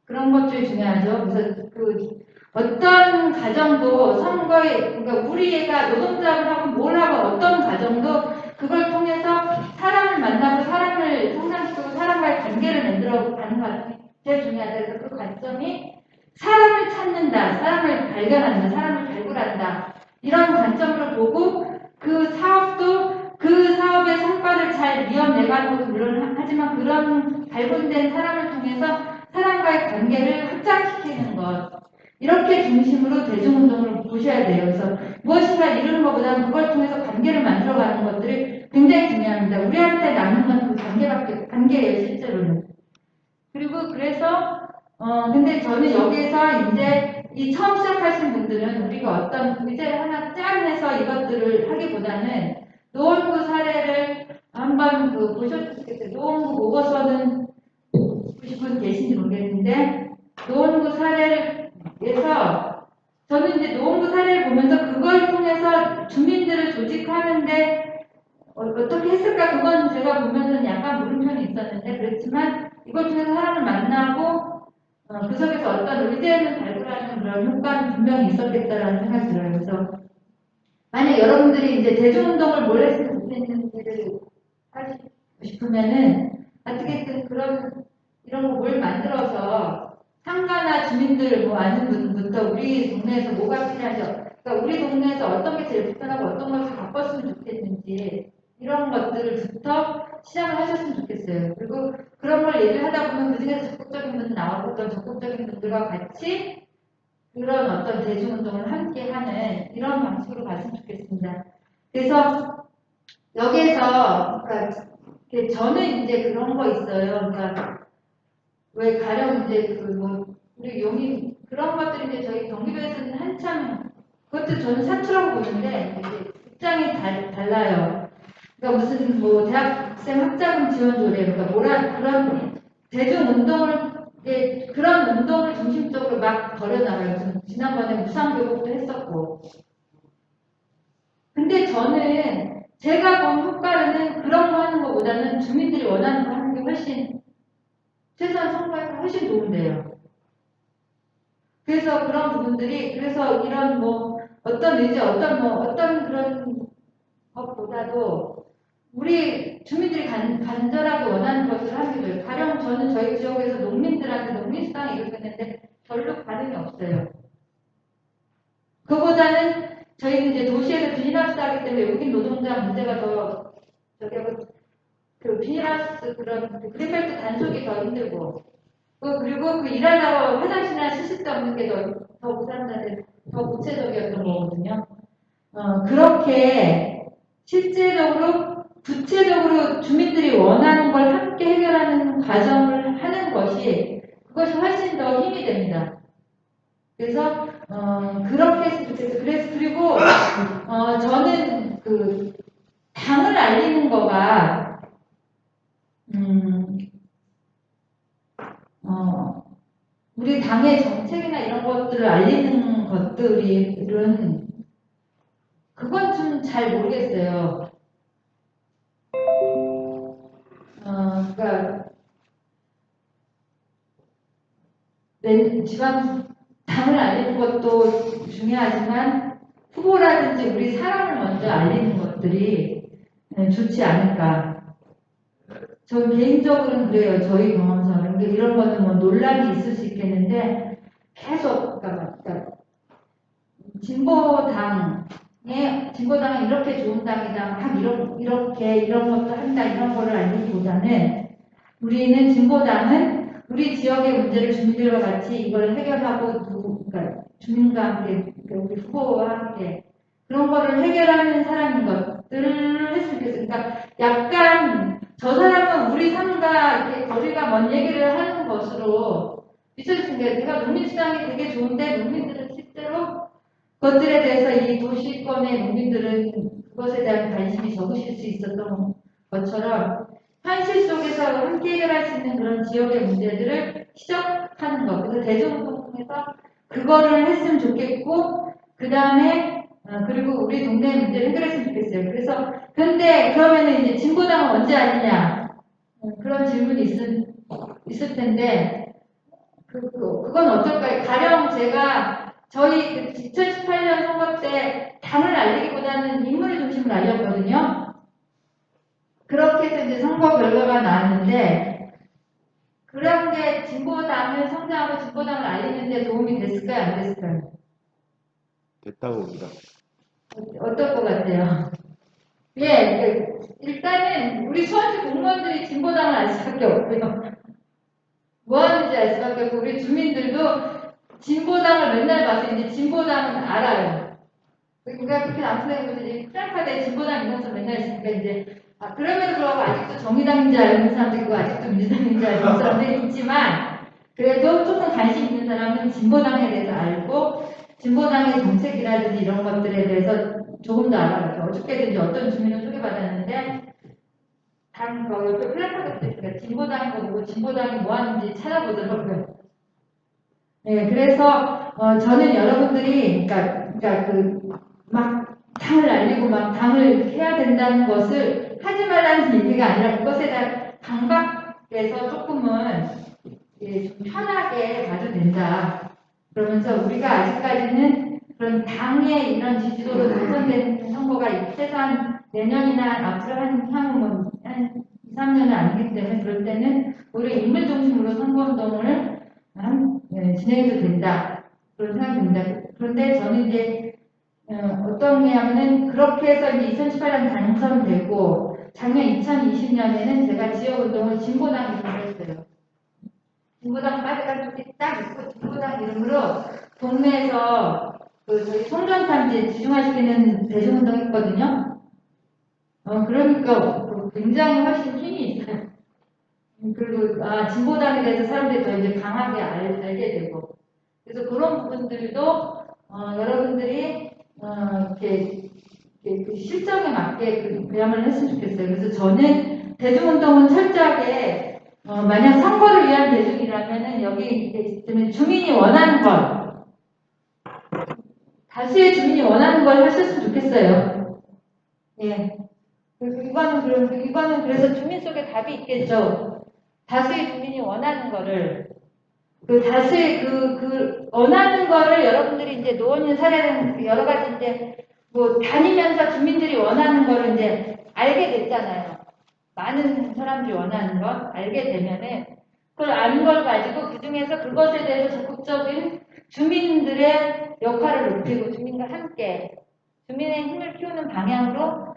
그런 것들이 중요하죠. 그래서 그 어떤 가정도 선거에, 그러니까 우리 애가 노동조합을 하고 뭘 하고 어떤 가정도 그걸 통해서 사람을 만나고 사람을 성장시키고 사람과의 관계를 만들어 가는 과정이 제일 중요하다. 그래서 그 관점이 사람을 찾는다, 사람을 발견한다, 사람을 발굴한다. 이런 관점으로 보고 그 사업도 그 사업의 성과를 잘 이어내가는 것도 물론 하지만 그런 발굴된 사람을 통해서 사람과의 관계를 확장시키는 것. 이렇게 중심으로 대중운동을 보셔야 돼요. 그래서 무엇인가 이루는 것보다는 그걸 통해서 관계를 만들어가는 것들이 굉장히 중요합니다. 우리한테 남는 건 그 관계예요, 실제로는. 그리고 그래서 근데 저는 여기서 이제 이 처음 시작하신 분들은 우리가 어떤 의제를 하나 짠해서 이것들을 하기보다는 노원구 사례를 한번 보셨으면 좋겠어요. 노원구 보고서는 보신 분 계신지 모르겠는데 노원구 사례에서 저는 이제 노원구 사례를 보면서 그걸 통해서 주민들을 조직하는데 어떻게 했을까 그건 제가 보면서는 약간 물음표는 있었는데 그렇지만 이걸 통해서 사람을 만나고 그 속에서 어떤 의제를 발굴하는 그런 효과는 분명히 있었겠다라는 생각이 들어요. 그래서 만약 여러분들이 이제 대중운동을 뭘 했으면 좋겠는지를 하고 싶으면은 어떻게든 이런 거 뭘 만들어서 상가나 주민들 뭐 아는 분부터 우리 동네에서 뭐가 필요하죠. 그러니까 우리 동네에서 어떤 게 제일 불편하고 어떤 것을 바꿨으면 좋겠는지 이런 것들부터 시작을 하셨으면 좋겠어요. 그리고 그런 걸 얘기를 하다 보면 그 중에서 적극적인 분들 나오고 어떤 적극적인 분들과 같이 그런 어떤 대중운동을 함께 하는 이런 방식으로 갔으면 좋겠습니다. 그래서 여기에서 그러니까 저는 이제 그런 거 있어요. 그러니까 왜 가령 이제 우리 용인 그런 것들이 이제 저희 경기도에서는 한참 그것도 저는 사투라고 보는데 이제 입장이 달라요. 그러니까 무슨 뭐 대학생 학자금 지원 조례 그러니까 그런 대중 운동을 그런 운동을 중심적으로 막 벌여나가요. 지난번에 무상교복도 했었고. 근데 저는 제가 본 효과는 그런 거 하는 것보다는 주민들이 원하는 거 하는 게 훨씬 최소한 선거에서 훨씬 도움돼요. 그래서 그런 부분들이 그래서 이런 뭐 어떤 의제 어떤 그런 것보다도 우리 주민들이 간절하게 원하는 것을 하는 거예요. 가령 저는 저희 지역에서 농민들한테 농민수당 이렇게 했는데 별로 반응이 없어요. 그보다는 저희는 이제 도시에서 비닐하우스 하기 때문에 외국인 노동자 문제가 더 그 비닐하우스 그런 그린벨트 단속이 더 힘들고 그리고 그 일하다가 화장실이나 씻을 데 없는 게 더 그 사람들한테 더 구체적이었던 거거든요. 그렇게 실제적으로 구체적으로 주민들이 원하는 걸 함께 해결하는 과정을 하는 것이 그것이 훨씬 더 힘이 됩니다. 그래서 그렇게 했으면 좋겠어요. 그리고 저는 그 당을 알리는 거가 우리 당의 정책이나 이런 것들을 알리는 것들은 그건 좀 잘 모르겠어요. 그러니까 지방 당을 알리는 것도 중요하지만 후보라든지 우리 사람을 먼저 알리는 것들이 좋지 않을까. 저 개인적으로는 그래요. 저희 경험상 이런 거는 뭐 논란이 있을 수 있겠는데 계속 그러니까 진보당은 이렇게 좋은 당이다. 막 이렇게 이런 것도 한다. 이런 거를 알기보다는 우리는 진보당은 우리 지역의 문제를 주민들과 같이 이걸 해결하고 그러니까 주민과 함께 우리 후보와 함께 그런 거를 해결하는 사람인 것들을 했으면 좋겠어요. 그러니까 약간 저 사람은 우리 삶과 이렇게 거리가 먼 얘기를 하는 것으로 비춰지는 게 제가 농민수당이 되게 좋은데 농민들은 실제로 그것들에 대해서 이 도시권의 농민들은 그것에 대한 관심이 적으실 수 있었던 것처럼 현실 속에서 함께 해결할 수 있는 그런 지역의 문제들을 시작하는 것. 그래서 대중운동 통해서 그거를 했으면 좋겠고 그 다음에 그리고 우리 동네 문제를 해결했으면 좋겠어요. 그래서 근데 그러면은 이제 진보당은 언제 아니냐? 그런 질문이 있을 텐데, 그건 어떨까요? 가령 제가 저희 2018년 선거 때 당을 알리기보다는 인물을 중심으로 알렸거든요. 그렇게 해서 이제 선거 결과가 나왔는데, 그런 게 진보당을 성장하고 진보당을 알리는데 도움이 됐을까요? 안 됐을까요? 됐다고 봅니다. 어떨 것 같아요? 예, 일단은 우리 수원시 공무원들이 진보당을 알 수밖에 없고요. 뭐 하는지 알 수밖에 없고, 우리 주민들도 진보당을 맨날 봐서 이제 진보당은 알아요. 그러니까 그렇게 남편분들이 프랑카드에 진보당 이면서 맨날 있으니까 이제, 그럼에도 불구하고 아직도 정의당인지 알는 사람도 있고, 아직도 민주당인지 알는 사람들이 있지만, 그래도 조금 관심 있는 사람은 진보당에 대해서 알고, 진보당의 정책이라든지 이런 것들에 대해서 조금 더 알아가죠. 어저께도 이제 어떤 주민을 소개받았는데, 그 옆에 플래카드도 있으니까 진보당인 거 보고 진보당이 뭐 하는지 찾아보더라고요. 네, 그래서 저는 여러분들이 막 당을 알리고 막 당을 해야 된다는 것을 하지 말라는 얘기가 아니라 그것에 대한 강박에서 조금은 좀 편하게 봐도 된다. 그러면서 우리가 아직까지는 그런 당의 이런 지지도로 당선된 선거가 최소한 내년이나 앞으로 향후 한 2, 3년은 아니기 때문에 그럴 때는 오히려 인물 중심으로 선거운동을 진행해도 된다. 그런 생각이 듭니다. 그런데 저는 이제 어떤 게 하면은 그렇게 해서 이제 2018년 당선되고 작년 2020년에는 제가 지역운동을 진보당 이름으로 했어요. 진보당 빠져간 쪽이 딱 있고 진보당 이름으로 동네에서 저희 송전탐지 지중화시키는 대중운동 했거든요. 그러니까 굉장히 훨씬 힘이 있어요. 그리고 진보당에 대해서 사람들이 더 이제 강하게 알게 되고 그래서 그런 부분들도 여러분들이 이렇게 그 실정에 맞게 그야말로 했으면 좋겠어요. 그래서 저는 대중운동은 철저하게 만약 선거를 위한 대중이라면은 여기 주민이 원하는 것, 다수의 주민이 원하는 걸 하셨으면 좋겠어요. 예. 이거는 그래서 주민 속에 답이 있겠죠. 다수의 주민이 원하는 거를 다수의 원하는 거를 여러분들이 이제 노원인 사례는 여러 가지 이제 다니면서 주민들이 원하는 거를 이제 알게 됐잖아요. 많은 사람들이 원하는 걸 알게 되면은 그걸 아는 걸 가지고 그 중에서 그것에 대해서 적극적인 주민들의 역할을 높이고 주민과 함께 주민의 힘을 키우는 방향으로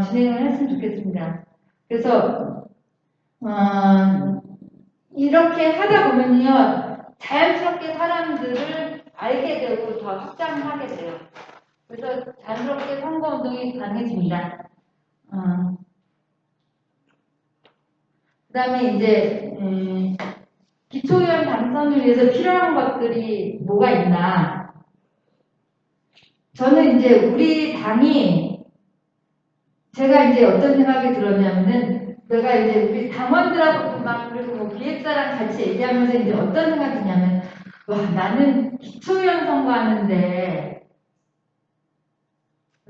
진행을 했으면 좋겠습니다. 그래서 이렇게 하다 보면요 자연스럽게 사람들을 알게 되고 더 확장하게 돼요. 그래서 자연스럽게 선거운동이 가능해집니다. 그 다음에 이제 기초의원 당선을 위해서 필요한 것들이 뭐가 있나. 저는 이제 우리 당이 제가 이제 어떤 생각이 들었냐면은 내가 이제 우리 당원들하고도 막 그리고 기획사랑 같이 얘기하면서 이제 어떤 생각이 드냐면 와 나는 기초의원 선거하는데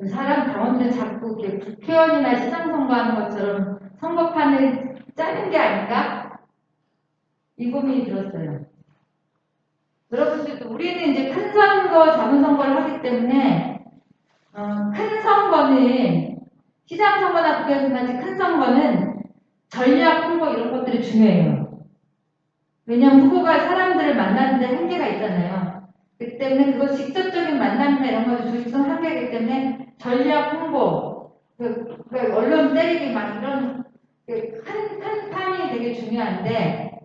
사람 당원들 자꾸 이렇게 국회의원이나 시장 선거하는 것처럼 선거판을 짜는 게 아닌가? 이 고민이 들었어요. 여러분들도 우리는 이제 큰 선거, 작은 선거를 하기 때문에 큰 선거는 시장 선거나 국회의원 같이 큰 선거는 전략 홍보 이런 것들이 중요해요. 왜냐하면 후보가 사람들을 만나는데 한계가 있잖아요. 그렇기 때문에 그거 직접적인 만남이나 이런 것도 조직성 한계이기 때문에 전략 홍보, 언론 때리기 막 이런 큰 판이 되게 중요한데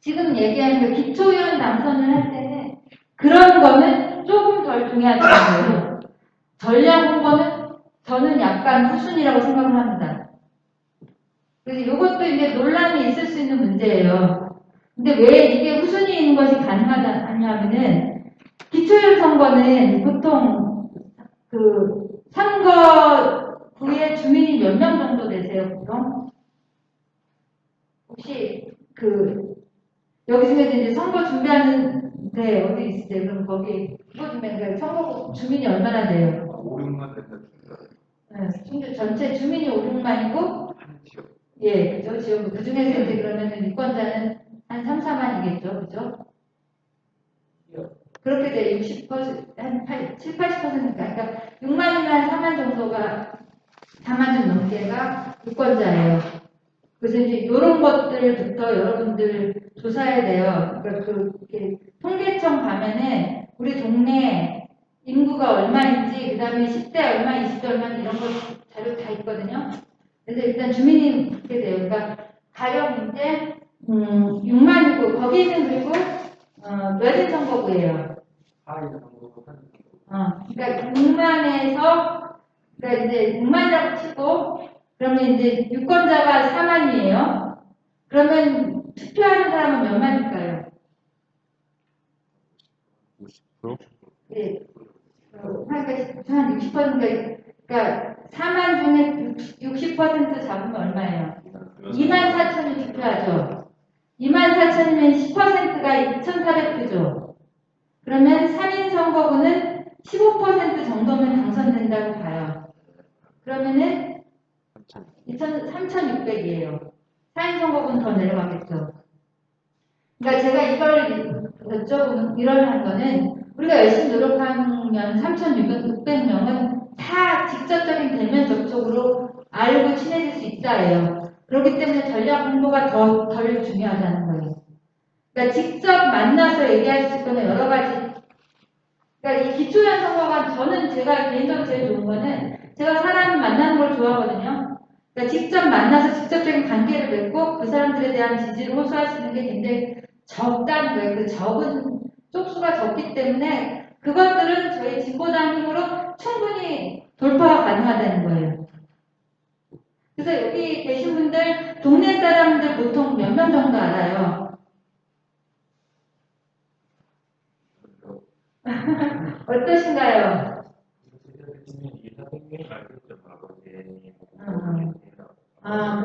지금 얘기하는 기초의원 당선을 할 때는 그런 거는 조금 덜 중요하지 않아요. 전략 홍보는 저는 약간 후순위라고 생각을 합니다. 그래서 이것도 이제 논란이 있을 수 있는 문제예요. 근데 왜 이게 후순위인 것이 가능하냐면은 기초의원 선거는 보통 선거구의 주민이 몇 명 정도 되세요, 보통? 혹시 여기 중에서 이제 선거 준비하는 데 어디 있으세요? 그럼 거기 후보 준비하는 선거 주민이 얼마나 돼요? 5, 6만 된다. 네, 전체 주민이 5, 6만이고 한 지역. 예, 그죠? 지역구. 그 중에서 이제 그러면은 유권자는 한 3, 4만이겠죠. 그죠? 그렇게 돼 60%, 한 7, 80%니까. 그러니까 6만이면 4만 정도가, 4만 좀 넘게가 유권자예요. 그래서 이제 이런 것들부터 여러분들 조사해야 돼요. 그러니까 이렇게 통계청 가면은 우리 동네 인구가 얼마인지, 그 다음에 10대 얼마, 20대 얼마 이런 거 자료 다 있거든요. 그래서 일단 주민이 그렇게 돼요. 그러니까 가령 이제 6만이고 거기는 그리고 몇인 선거구예요. 그러니까 6만에서 그러니까 이제 6만이라고 치고 그러면 이제 유권자가 4만이에요. 그러면 투표하는 사람은 몇 만일까요? 50%? 네. 한 60%, 그러니까 4만 중에 60% 잡으면 얼마예요? 2만 4천이 투표하죠. 2만 4천이면 10%가 2,400표죠. 그러면 3인 선거구는 15% 정도면 당선된다고 봐요. 그러면은 3,600이에요. 4인 선거구는 더 내려가겠죠. 그러니까 제가 이걸 여쭤보는, 이런 거는 우리가 열심히 노력하면 3,600명은 다 직접적인 대면 접촉으로 알고 친해질 수 있다예요. 그렇기 때문에 전략 홍보가 덜 중요하다는 거예요. 그러니까 직접 만나서 얘기할 수 있거나 여러 가지. 그러니까 이 기초연 선거가 저는 제가 개인적으로 제일 좋은 거는 제가 사람 만나는 걸 좋아하거든요. 그러니까 직접 만나서 직접적인 관계를 맺고 그 사람들에 대한 지지를 호소할 수 있는 게 굉장히 적다는 거예요. 그 적은 쪽수가 적기 때문에 그것들은 저희 진보당 힘으로 충분히 돌파가 가능하다는 거예요. 그래서 여기 계신 분들 동네 사람들 보통 몇 명 정도 알아요? 어떠신가요?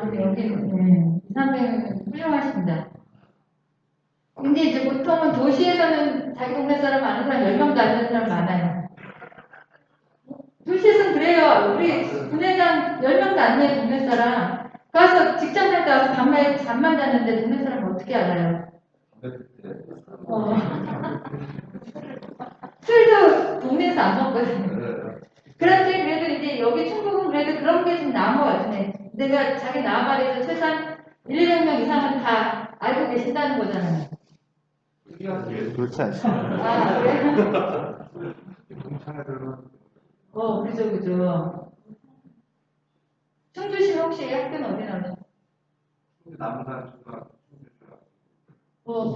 근데 여기는 2, 300명 훌륭하십니다. 근데 이제 보통은 도시에서는 자기 동네 사람 아는 사람 10명도 안 되는 사람 많아요. 도시에서는 그래요. 우리 분회장 10명도 안 되는 동네 사람 가서 직장 갈 때 와서 밤에 잠만 잤는데 동네 사람 어떻게 알아요? 술도 동네에서 안 먹거든요. 그런데 그래도 이제 여기 충북은 그래도 그런 게 좀 나은 것 같네. 내가 자기 나와바리에서 최소한 1,200명 이상은 다 알고 계신다는 거잖아요. 그렇지 않습니다. 아, 그래요? 그죠. 충주시 혹시 학교는 어디 나오죠? 남산 중간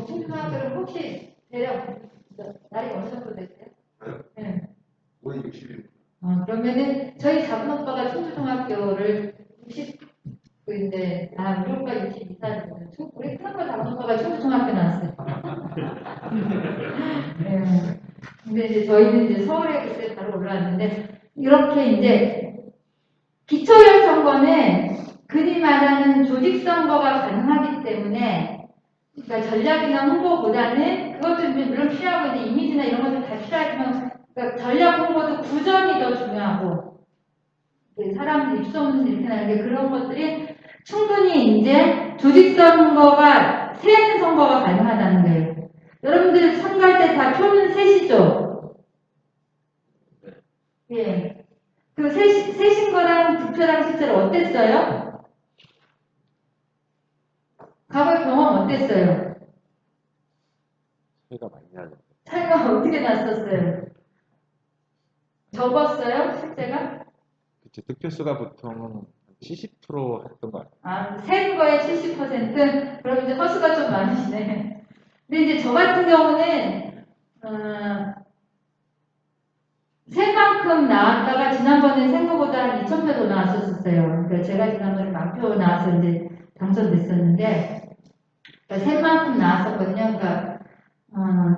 충주학교는 혹시 대략 나이 어느 정도 되세요? 네. 올해 60일. 그러면은 저희 작은 오빠가 충주중학교를 60인데 우리 오빠 62살이거든요. 우리 큰 오빠 작은 오빠가 충주중학교 나왔어요. 네. 근데 이제 저희는 이제 서울에 그때 바로 올라왔는데 이렇게 이제 기초형 선거는 흔히 말하는 조직 선거가 가능하기 때문에 그러니까 전략이나 홍보보다는 그것도 이제 물론 필요하고 이제 이미지나 이런 것도 다 필요하지만 그러니까 전략 홍보도 구전이 더 중요하고 사람 입소문 이렇게 나는 게 그런 것들이 충분히 이제 조직 선거가 세는 선거가 가능하다는 거예요. 여러분들 선거할 때 다 표는 세시죠? 예. 그 세신 거랑 득표랑 실제로 어땠어요? 과거 경험 어땠어요? 차이가 많이 나죠. 차이가 어떻게 났었어요? 적었어요? 실제가? 그치, 득표수가 보통은 70% 했던 것 같아요. 센 거에 70%? 그럼 이제 허수가 좀 많으시네. 근데 이제 저 같은 경우는, 센 만큼 나왔다가 지난번에 센 거보다 한 2,000표 더 나왔었어요. 그러니까 제가 지난번에 10,000표 나와서 이제 당선됐었는데, 그러니까 센 만큼 나왔었거든요. 그러니까,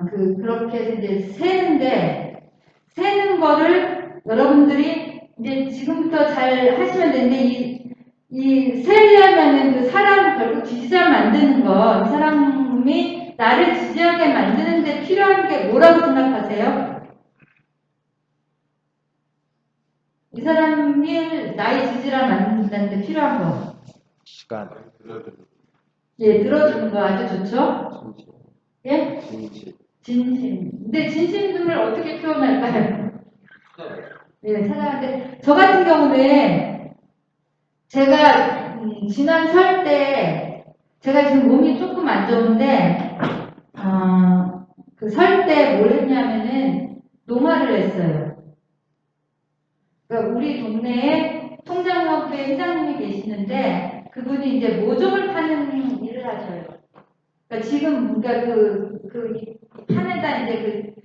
그렇게 해서 이제 세는 거를 여러분들이 이제 지금부터 잘 하시면 되는데, 이 세려면은 그 사람 결국 지지자 만드는 거, 이 사람이 나를 지지하게 만드는데 필요한 게 뭐라고 생각하세요? 이 사람이 나의 지지라 만든다는데 필요한 거. 시간, 예, 들어주는 거 아주 좋죠? 예? 진실. 진심. 근데 진심을 어떻게 표현할까요? 예, 찾아봤는데, 저 같은 경우는 제가 지난 설 때, 제가 지금 몸이 조금 안 좋은데, 그 설 때 뭘 했냐면은, 농화를 했어요. 그러니까 우리 동네에 통장협회 회장님이 계시는데, 그분이 이제 모종을 파는 일을 하셔요. 그러니까 지금, 그러니까 판에다 이제 그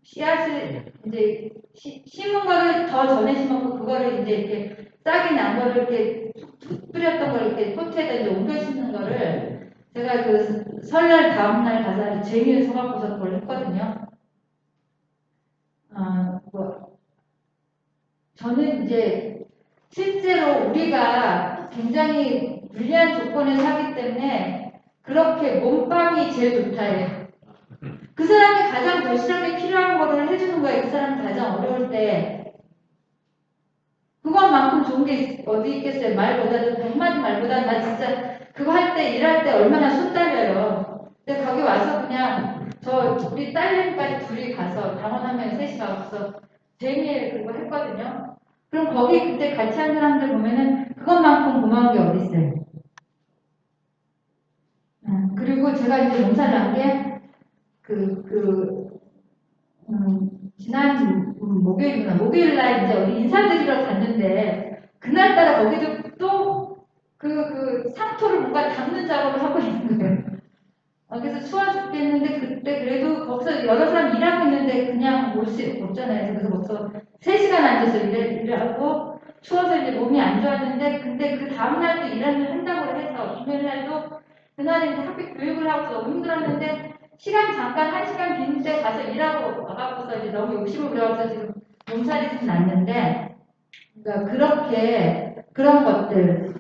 씨앗을 이제 심은 거를 더 전에 심었고, 그거를 이제 이렇게 싹이 난 거를 이렇게 툭툭 뿌렸던 걸 이렇게 포트에다 이제 옮겨 심는 거를 제가 그 설날 다음날 가서 쟁이를 서갖고서 그걸 했거든요. 저는 이제 실제로 우리가 굉장히 불리한 조건에 살기 때문에 그렇게 몸빵이 제일 좋다예요. 그 사람이 가장 절실하게 필요한 거를 해주는 거예요. 그 사람이 가장 어려울 때. 그것만큼 좋은 게 어디 있겠어요. 말보다도 100마디 말보다 나 진짜 그거 할 때 일할 때 얼마나 손 떨려요. 근데 거기 와서 그냥 우리 딸내미까지 둘이 가서 당원하면 셋이 가서 재미에 그거 했거든요. 그럼 거기 그때 같이 한 사람들 보면은 그것만큼 고마운 게 어디 있어요. 그리고 제가 이제 몸살을 한 게 지난 목요일 날 이제 어디 인사드리러 갔는데, 그날따라 거기도 또 상토를 뭔가 담는 작업을 하고 있는 거예요. 그래서 추워 죽겠는데, 그때 그래도 거기서 여러 사람 일하고 있는데 그냥 올 수 없잖아요. 그래서 거기서 3시간 앉아서 일을 하고, 추워서 이제 몸이 안 좋았는데, 근데 그 다음날도 일을 한다고 해서, 금요일날도 그날은 이제 학교 교육을 하고 너무 힘들었는데, 시간 잠깐 1시간 비는데 가서 일하고 와갖고서 이제 너무 욕심을 부려서 지금 몸살이 좀 났는데, 그러니까 그렇게 그런 것들.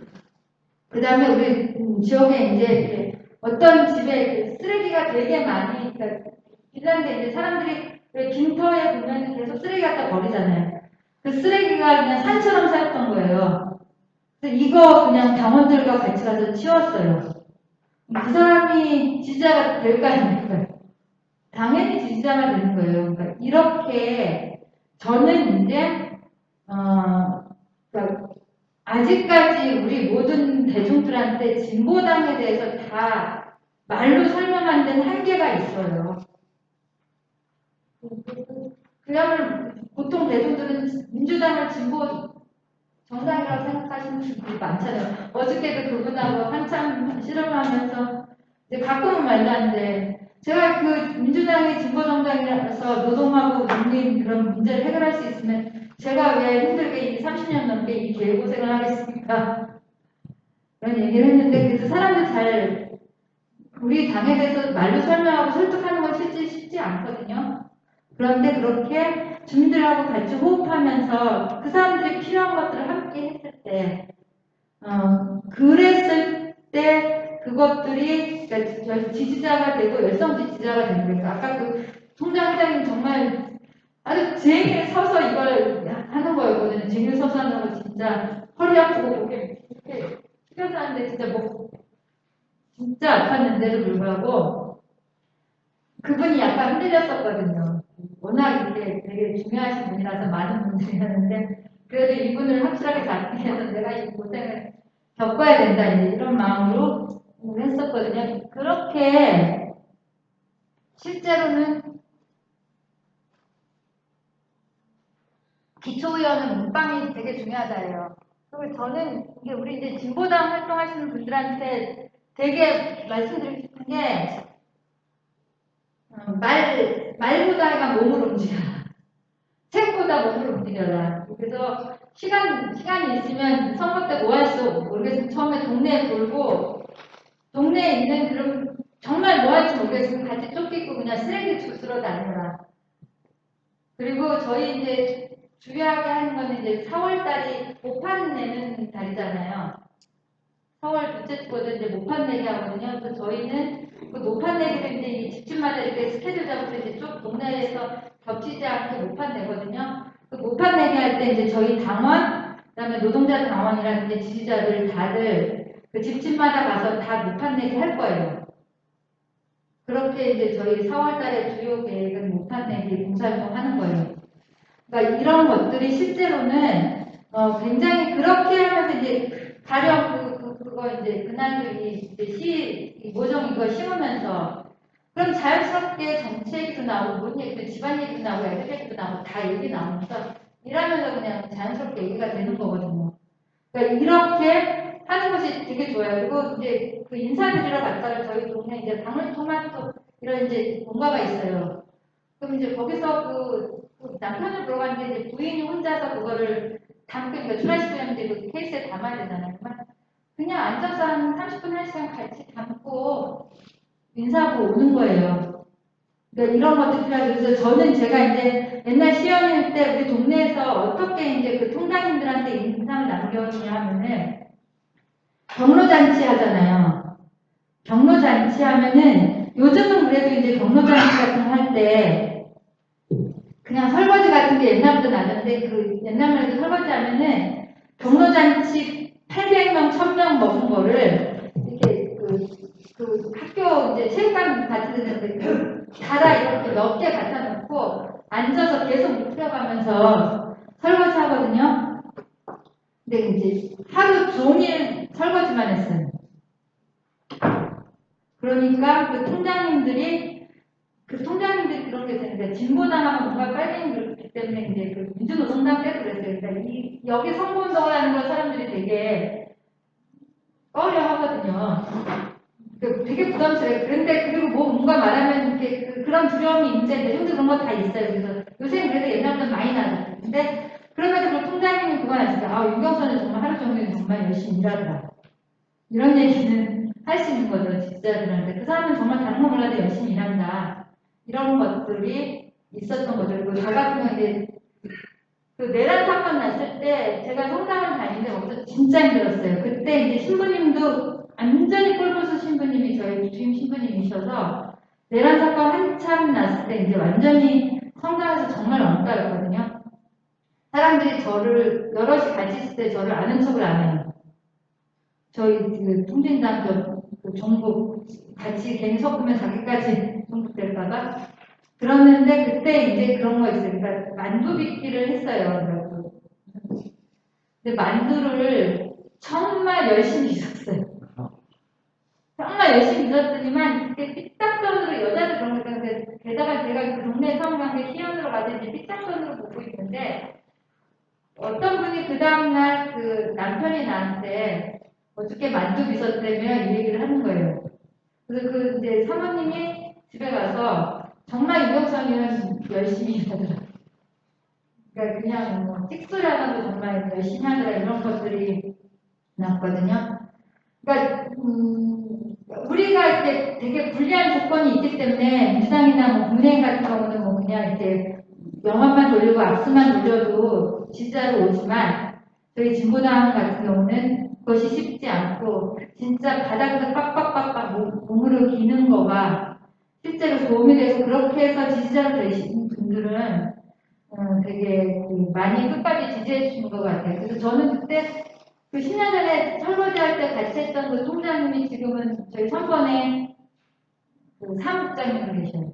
그 다음에 우리 지역에 이제 이렇게 어떤 집에 쓰레기가 되게 많이, 그러니까 이런데 이제 사람들이 왜 빈터에 보면 계속 쓰레기 갖다 버리잖아요. 그 쓰레기가 그냥 산처럼 쌓였던 거예요. 그래서 이거 그냥 당원들과 같이 가서 치웠어요. 그 사람이 지지자가 될까 안 될까요? 당연히 지지자가 되는 거예요. 그러니까 이렇게 저는 이제 그러니까 아직까지 우리 모든 대중들한테 진보당에 대해서 다 말로 설명한 데는 한계가 있어요. 그야말로 보통 대중들은 민주당을 진보 정당이라고 생각하시는 분들이 많잖아요. 어저께도 그분하고 한참 실험하면서 이제 가끔은 말도 안 돼. 제가 그 민주당이 진보정당이라서 노동하고 농민 그런 문제를 해결할 수 있으면 제가 왜 힘들게 30년 넘게 이 개고생을 하겠습니까? 그런 얘기를 했는데, 그래서 사람들 우리 당에 대해서 말로 설명하고 설득하는 건 실제 쉽지 않거든요. 그런데 그렇게 주민들하고 같이 호흡하면서 그 사람들이 필요한 것들을 함께 했을 때, 그랬을 때 그것들이 그러니까 지지자가 되고 열성 지지자가 되는 거예요. 아까 그 통장장님 정말 아주 쟁이를 서서 이걸 하는 거였거든요. 쟁이를 서서 하는 거 진짜 허리 아프고 이렇게 숙여서 하는데 진짜 아팠는데도 불구하고 그분이 약간 흔들렸었거든요. 워낙 이렇게 되게 중요하신 분이라서 많은 분들이 하는데, 그래도 이분을 확실하게 잡기 위해서 내가 이 고생을 겪어야 된다, 이제 이런 마음으로 했었거든요. 그렇게 실제로는 기초의원은 문방이 되게 중요하다예요. 그리고 저는 이게 우리 이제 진보당 활동하시는 분들한테 되게 말씀드리고 싶은 게, 말보다 약간 몸을 움직여라. 책보다 몸을 움직여라. 그래서 시간이 있으면 선거 때 뭐 할지 모르겠으면 처음에 동네에 돌고, 동네에 있는 그런 정말 뭐 할지 모르겠으면 같이 쫓기고 그냥 쓰레기 주스러 다녀라. 그리고 저희 이제 주요하게 하는 거는 이제 4월달이 모판 내는 달이잖아요. 4월 둘째 주보다 이제 모판 내기 하거든요. 그래서 저희는 그 모판 내기를 이제 이 집집마다 이렇게 스케줄 잡아서 이제 쭉 동네에서 겹치지 않게 모판 내거든요. 그 모판 내기 할 때 이제 저희 당원, 그다음에 노동자 당원이랑 이제 지지자들 다들 그 집집마다 가서 다 못한 내기 할 거예요. 그렇게 이제 저희 4월달에 주요 계획은 못한 내기 봉사활동 하는 거예요. 그러니까 이런 것들이 실제로는 굉장히 그렇게 하면서 이제 가령 그거 이제 그날도 이 모종 이거 심으면서 그럼 자연스럽게 정치 얘기도 나오고 뭔 얘기도 집안 얘기도 나오고 애들 얘기도 나오고 다 얘기 나오면서 일하면서 그냥 자연스럽게 얘기가 되는 거거든요. 그러니까 이렇게 하는 것이 되게 좋아요. 그리고 이제 그 인사드리러 갔다가 저희 동네 이제 방울토마토 이런 이제 농가가 있어요. 그럼 이제 거기서 그 남편을 보러 갔는데 이제 부인이 혼자서 그거를 담고 그러니까 출하시키는데 그 케이스에 담아야 되잖아요. 그냥 앉아서 한 30분, 1시간 같이 담고 인사하고 오는 거예요. 그러니까 이런 것도 필요하고 그래서 저는 제가 이제 옛날 시연일 때 우리 동네에서 어떻게 이제 그 통장님들한테 인상을 남겼냐 하면은 경로잔치 하잖아요. 경로잔치 하면은 요즘은 그래도 이제 경로잔치 같은 거 할 때 그냥 설거지 같은 게 옛날부터 나는데 그 옛날만 해도 설거지 하면은 경로잔치 800명, 1000명 먹은 거를 이렇게 그 학교 이제 체육관 같은 데는 달아 이렇게 몇 개 갖다 놓고 앉아서 계속 묵혀가면서 설거지 하거든요. 근데 이제 하루 종일 설거지만 했어요. 그러니까 그 통장님들이 그런 게 되는데 진보당하고 뭔가 빨갱이 그렇기 때문에 이제 그 민주노동당 때도 그랬어요. 그러니까 여기 선거운동을 하는 걸 사람들이 되게 꺼려 하거든요. 되게 부담스러워요. 그런데 그리고 뭔가 말하면 이렇게 그런 두려움이 이제 내용도 그런 거 다 있어요. 그래서 요새는 그래도 옛날보다 많이 나아졌어요. 근데 그럼에도 그 통장님이 그건 아시죠? 윤경선은 정말 하루 종일 정말 열심히 일하더라. 이런 얘기는 할 수 있는 거죠. 직자들한테. 그 사람은 정말 다른 거 몰라도 열심히 일한다. 이런 것들이 있었던 거죠. 그리고 저 같은 경우는 이제 그 내란 사건 났을 때 제가 성당을 다니는데 거기서 진짜 힘들었어요. 그때 이제 신부님도 완전히 꼴보수 신부님이 저희 주임 신부님이셔서 내란 사건 한참 났을 때 이제 완전히 성당에서 정말 왕따였거든요. 사람들이 저를 여럿이 같이 있을 때 저를 아는 척을 안 해요. 저희 그 통진당 그 종북 같이 괜히 섞으면 자기까지 종북 될까봐 그러는데 그때 이제 그런 거 있어요. 그러니까 만두 빚기를 했어요. 근데 만두를 정말 열심히 빚었어요. 정말 열심히 빚었더니만 이렇게 삐딱선으로 여자들 그런 거 있는데 게다가 제가 그 동네 처음 간 게 시연으로 가서 이제 삐딱선으로 보고 있는데 어떤 분이 그 다음날 그 남편이 나한테 어저께 만두 빚었다며 이 얘기를 하는 거예요. 그래서 그 이제 사모님이 집에 가서 정말 유경선이는 열심히 하더라. 그러니까 그냥 뭐 찍소리하다도 정말 열심히 하더라 이런 것들이 났거든요. 그러니까 우리가 이제 되게 불리한 조건이 있기 때문에 민주당이나 뭐 국민의힘 같은 경우는 뭐 그냥 이제 영화만 돌리고 악수만 돌려도 지지자로 오지만 저희 진보당 같은 경우는 그것이 쉽지 않고 진짜 바닥에서 빡빡빡빡 몸으로 기는 거가 실제로 도움이 되고 그렇게 해서 지지자로 되시는 분들은 되게 많이 끝까지 지지해 주신 것 같아요. 그래서 저는 그때 그 10년 전에 설거지할 때 같이 했던 그 통장님이 지금은 저희 선번에 그 사무국장님으로 계셔요.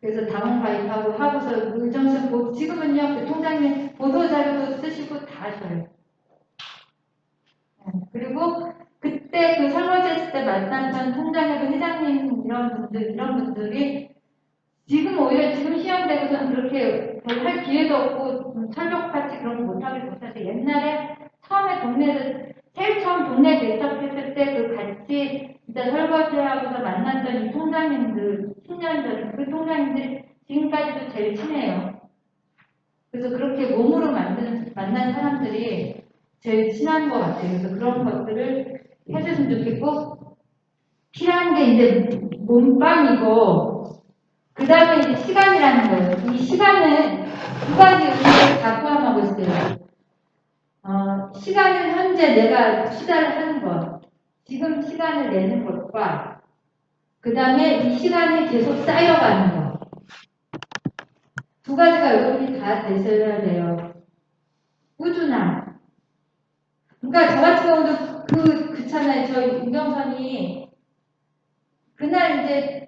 그래서 당원 가입하고 하고서 의정신 지금은요 그 통장님 보도자료도 쓰시고 다 하셔요. 그리고 그때 그 설거지했을 때 만났던 통장회도 회장님 이런 분들이 지금 오히려 지금 시험되고서는 그렇게 별 할 기회도 없고 철벽 파티 그런 거 못하게 못하는데 옛날에 처음에 동네에서 제일 처음 동네 개척했을 때 그 같이 진짜 설거지하고서 만났던 이 통장님들 10년 전에 그 통장님들이 지금까지도 제일 친해요. 그래서 그렇게 몸으로 만난 사람들이 제일 친한 것 같아요. 그래서 그런 것들을 해줬으면 좋겠고 필요한 게 이제 몸빵이고 그 다음에 이제 시간이라는 거예요. 이 시간은 두 가지 의미를 다 포함하고 있어요. 시간은 현재 내가 투자를 하는 것, 지금 시간을 내는 것과 그 다음에 이 시간이 계속 쌓여가는 것. 두 가지가 여러분이 다 되셔야 돼요. 꾸준함. 그러니까 저 같은 경우도 그 그렇잖아요. 저희 윤경선이 그날 이제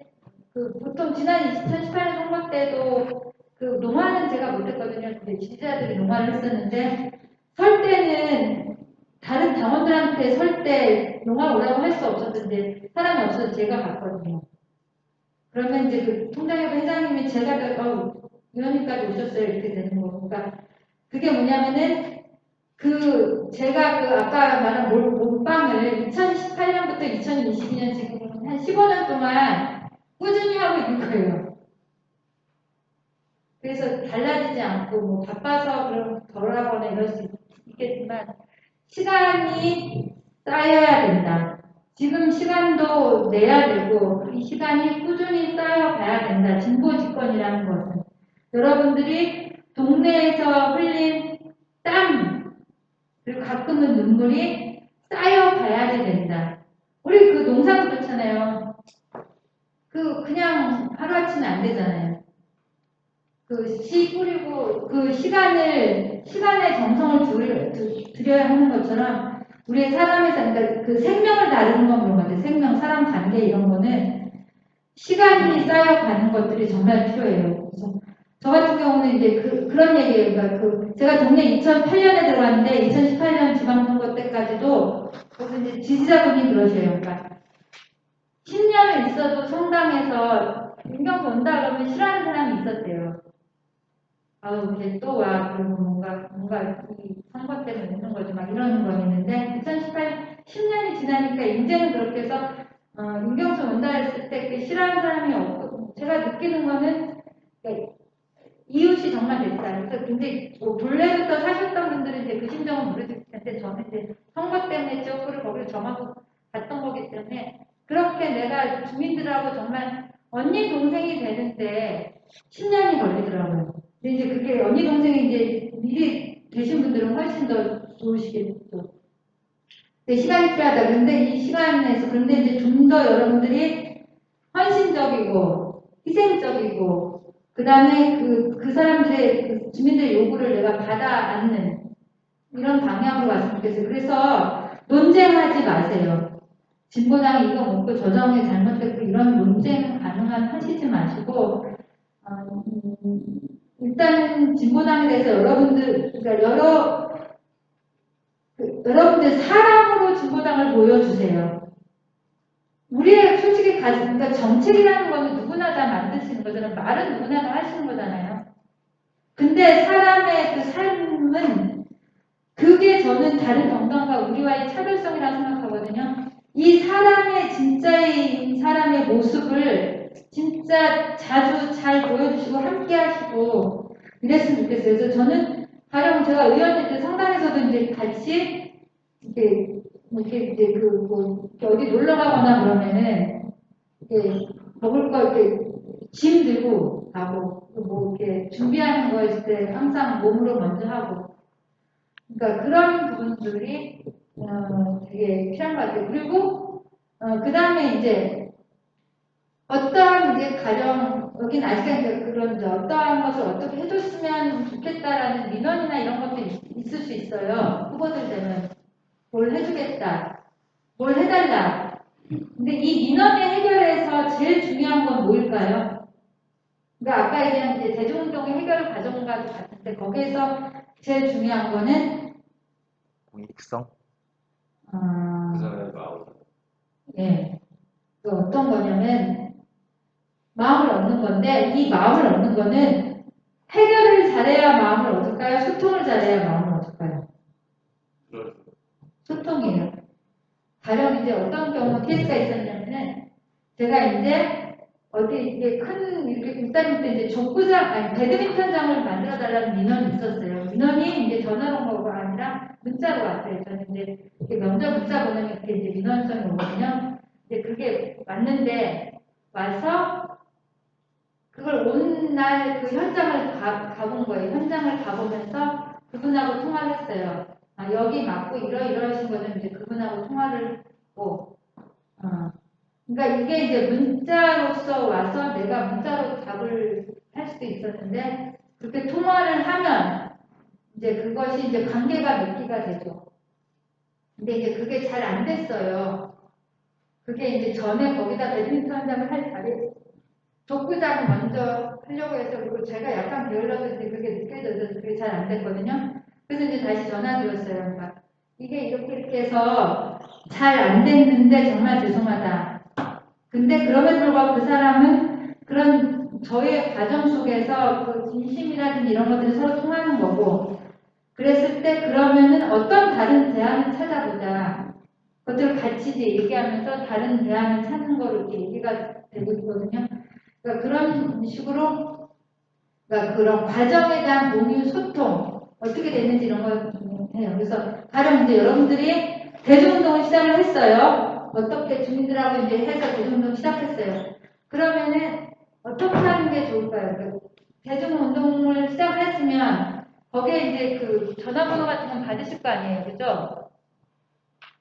그 보통 지난 2018년 선거 때도 그 농화는 제가 못했거든요. 근데 지지자들이 농화를 했었는데 설 때는 다른 당원들한테 설 때 농화 오라고 할 수 없었는데 사람이 없어서 제가 갔거든요. 그러면 이제 그 통장협회 회장님이 제가 의원님까지 오셨어요. 이렇게 되는 거. 그러니까 그게 뭐냐면은 제가 아까 말한 몰빵을 2018년부터 2022년 지금 한 15년 동안 꾸준히 하고 있는 거예요. 그래서 달라지지 않고 뭐 바빠서 그럼 덜 하거나 이럴 수 있겠지만 시간이 쌓여야 된다. 지금 시간도 내야 되고 이 시간이 꾸준히 쌓여가야 된다. 진보 집권이라는 것은 여러분들이 동네에서 흘린 땀 그리고 가끔은 눈물이 쌓여가야지 된다. 우리 그 농사도 그렇잖아요. 그냥 하루아침에 안 되잖아요. 씨 뿌리고 시간의 정성을 들여야 하는 것처럼 우리의 사람에서 그러니까 그 생명을 다루는 건 그런 것 같아요. 생명, 사람 관계 이런 거는 시간이 쌓여가는 것들이 정말 필요해요. 그래서 저 같은 경우는 이제 그런 얘기예요. 그러니까 제가 동네 2008년에 들어갔는데 2018년 지방선거 때까지도 거기서 이제 지지자분이 그러세요. 그러니까 10년을 있어도 성당에서 윤경수 온다 그러면 싫어하는 사람이 있었대요. 아우, 걔 또 와. 그리고 뭔가 이 선거 때문에 오는 거지. 막 이러는 거 있는데, 10년이 지나니까 이제는 그렇게 해서, 윤경수 온다 했을 때 싫어하는 사람이 없고, 제가 느끼는 거는, 그러니까 이웃이 정말 됐다. 그래서 근데 본래부터 사셨던 분들은 이제 그 심정은 모르실 텐데, 저는 이제 선거 때문에 지역구를 거기를 정하고 갔던 거기 때문에, 그렇게 내가 주민들하고 정말 언니, 동생이 되는데 10년이 걸리더라고요. 근데 이제 그게 언니 동생이 이제 미리 되신 분들은 훨씬 더 좋으시겠죠. 근데 시간이 필요하다. 근데 이 시간에서 그런데 이제 좀 더 여러분들이 헌신적이고 희생적이고 그 다음에 그 사람들의 그 주민들의 요구를 내가 받아 안는 이런 방향으로 왔으면 좋겠어요. 그래서 논쟁하지 마세요. 진보당이 이거 먹고 저정이 잘못됐고 이런 논쟁 가능한 하시지 마시고 일단은 진보당에 대해서 여러분들, 그러니까 여러분들 사람으로 진보당을 보여주세요. 우리의 솔직히 그러니까 정책이라는 거는 누구나 다 만들 수 있는 거잖아요. 말은 누구나 다 하시는 거잖아요. 근데 사람의 그 삶은 그게 저는 다른 정당과 우리와의 차별성이라고 생각하거든요. 이 사람의 진짜인 사람의 모습을 진짜 자주 잘 보여주시고 함께 하시고 이랬으면 좋겠어요. 그래서 저는 가령 제가 의원일 때 성당에서도 이제 같이 이렇게 이제 어디 놀러 가거나 그러면은 이렇게 먹을 거 이렇게 짐 들고 가고 뭐 이렇게 준비하는 거 있을 때 항상 몸으로 먼저 하고 그러니까 그런 부분들이 되게 필요한 것 같아요. 그리고 그 다음에 이제 어떠한 이제 가령 여긴 아직까지 그런 어떠한 것을 어떻게 해줬으면 좋겠다라는 민원이나 이런 것도 있을 수 있어요. 후보들 되면 뭘 해주겠다, 뭘 해달라. 근데 이 민원의 해결에서 제일 중요한 건 뭐일까요? 그러니까 아까 얘기한 이제 대중운동의 해결 과정과 같은데 거기에서 제일 중요한 거는 공익성? 그 사람의 마음. 예. 또 어떤 거냐면 마음을 얻는 건데 이 마음을 얻는 거는 해결을 잘해야 마음을 얻을까요? 소통을 잘해야 마음을 얻을까요? 소통이에요. 가령 이제 어떤 경우 케이스가 있었냐면은 제가 이제 어디 이게 큰 이렇게 국사님 때 이제 족구장 아니 배드민턴장을 만들어 달라는 민원이 있었어요. 민원이 이제 전화로 온 거가 아니라 문자로 왔어요. 저는 이제 이렇게 면접 문자 보내면 이렇게 이제 민원성이 오거든요. 근데 그게 왔는데 와서 그걸 온 날 그 현장을 가본 거예요. 현장을 가보면서 그분하고 통화를 했어요. 아, 여기 맞고 이러이러하신 거는 이제 그분하고 통화를 했고, 그러니까 이게 이제 문자로서 와서 내가 문자로 답을 할 수도 있었는데 그렇게 통화를 하면 이제 그것이 이제 관계가 맺기가 되죠. 근데 이제 그게 잘 안 됐어요. 그게 이제 전에 거기다 배드민턴 한다면 할 자리 족구장을 먼저 하려고 해서 그리고 제가 약간 게을러서 이제 그게 느껴져서 그게 잘 안 됐거든요. 그래서 이제 다시 전화 드렸어요. 그러니까 이게 이렇게 해서 잘 안 됐는데 정말 죄송하다. 근데 그럼에도 불구하고 그 사람은 그런 저의 과정 속에서 그 진심이라든지 이런 것들이 서로 통하는 거고 그랬을 때 그러면은 어떤 다른 대안을 찾아보자. 그것들을 같이 이제 얘기하면서 다른 대안을 찾는 거로 이렇게 얘기가 되고 있거든요. 그러니까 그런 식으로 그러니까 그런 과정에 대한 공유, 소통 어떻게 됐는지 이런 걸 해요. 그래서 가령 이제 여러분들이 대중운동을 시작을 했어요. 어떻게 주민들하고 이제 해서 대중운동 시작했어요. 그러면은 어떻게 하는 게 좋을까요? 그러니까 대중운동을 시작을 했으면 거기에 이제 그 전화번호 같은 건 받으실 거 아니에요, 그죠?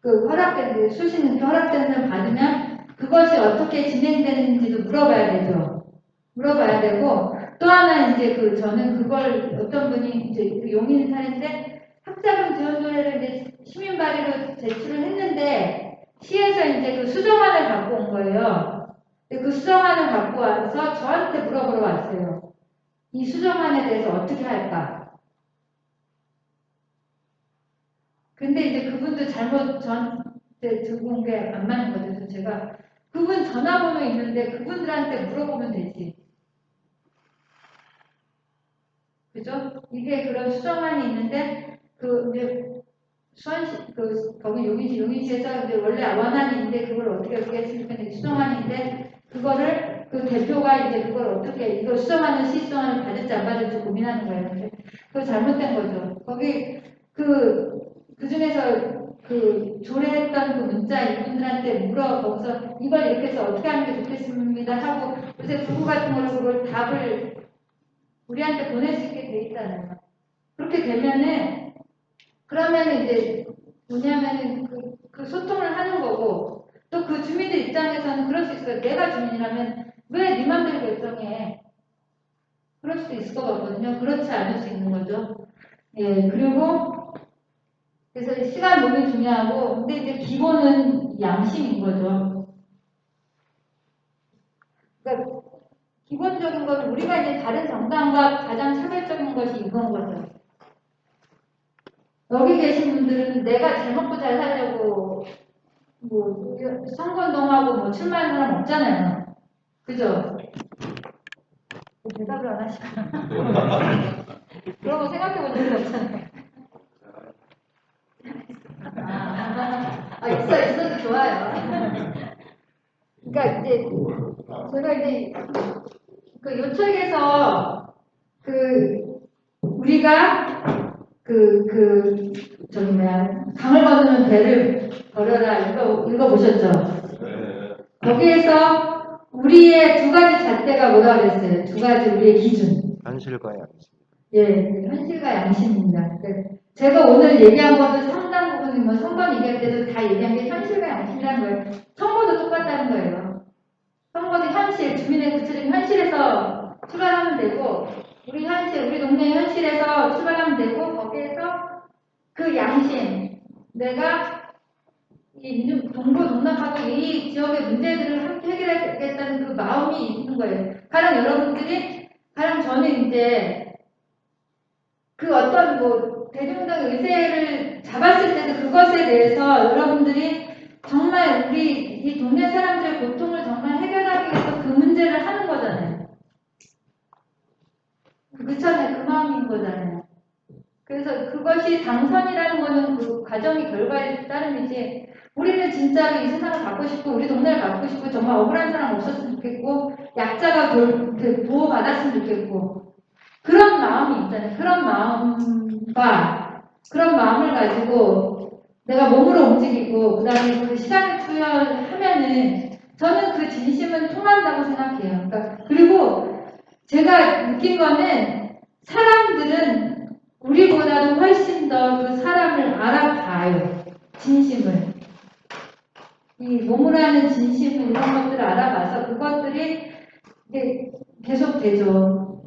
그 허락된 수신 허락된 걸 받으면 그것이 어떻게 진행되는지도 물어봐야 되죠. 물어봐야 되고 또 하나 이제 그 저는 그걸 어떤 분이 이제 그 용인 사례인데 학자금 지원 조례를 이제 시민 발의로 제출을 했는데 시에서 이제 그 수정안을 갖고 온 거예요. 근데 그 수정안을 갖고 와서 저한테 물어보러 왔어요. 이 수정안에 대해서 어떻게 할까? 근데 이제 그분도 잘못 저한테 들고 온 게 안 맞는 거죠. 그래서 제가 그분 전화번호 있는데 그분들한테 물어보면 되지. 그죠? 이게 그런 수정안이 있는데 그 이제 수원시 거기 용인시에서 이제 원래 원안이 있는데 그걸 어떻게 했으니까 이제 수정안인데 그거를 그 대표가 이제 그걸 어떻게 이거 수정안을 시수정안을 받을지 안 받을지 고민하는 거예요. 근데 그거 잘못된 거죠. 거기 그 중에서 그 조례했던 그 문자 이분들한테 거기서 이걸 이렇게 해서 어떻게 하는 게 좋겠습니다 하고 요새 구구 같은 걸로 그걸 답을 우리한테 보낼 수 있게 돼 있잖아요. 그렇게 되면은 그러면은 이제 뭐냐면은 그 소통을 하는 거고 또 그 주민들 입장에서는 그럴 수 있어요. 내가 주민이라면 왜 네 맘대로 결정해? 그럴 수도 있을 것 같거든요. 그렇지 않을 수 있는 거죠. 예, 그리고 그래서 시간 몸이 중요하고 근데 이제 기본은 양심인 거죠. 그러니까 기본적인 건 우리가 이제 다른 정당과 가장 차별적인 것이 이건 거죠. 여기 계신 분들은 내가 잘 먹고 잘 살려고 뭐 선거운동하고 뭐 출마하는 사람 없잖아요. 그죠? 대답을 안 하시구나. 그런 거 생각해 본 적이 없잖아요. 있어도 좋아요. 그러니까 이제 제가 이제 그 요청에서 우리가 저기 강을 건너면 배를 걸어라 읽어보셨죠? 네. 거기에서 우리의 두 가지 잣대가 뭐라 그랬어요? 두 가지 우리의 기준. 현실과 양심. 예, 현실과 양심입니다. 제가 오늘 얘기한 것도 상당 부분이 뭐 선거 얘기할 때도 다 얘기한 게 현실과 양심이라는 거예요. 선거도 똑같다는 거예요. 선거도 현실, 주민의 구체적인 현실에서 출발하면 되고 우리 현실, 우리 동네 현실에서 출발하면 되고 거기에서 그 양심, 내가 이 동고동락하고 이 지역의 문제들을 함께 해결하겠다는 그 마음이 있는 거예요. 가령 여러분들이, 가령 저는 이제 그 어떤 뭐 대중운동 의제를 잡았을 때도 그것에 대해서 여러분들이 정말 우리 이 동네 사람들의 고통을 정말 해결하기 위해서 그 문제를 하는 거잖아요. 그렇잖아요. 그 마음인 거잖아요. 그래서 그것이 당선이라는 거는 그 과정의 결과에 따름이지 우리는 진짜로 이 세상을 바꾸고 싶고 우리 동네를 바꾸고 싶고 정말 억울한 사람 없었으면 좋겠고 약자가 보호받았으면 좋겠고 그런 마음이 있잖아요. 그런 마음과 그런 마음을 가지고 내가 몸으로 움직이고 그 다음에 그 시간을 투여하면은 저는 그 진심은 통한다고 생각해요. 그러니까 그리고 제가 느낀 거는 사람들은 우리보다도 훨씬 더 그 사람을 알아봐요. 진심을. 이 몸으로 하는 진심 이런 것들을 알아봐서 그것들이 이제 계속 되죠.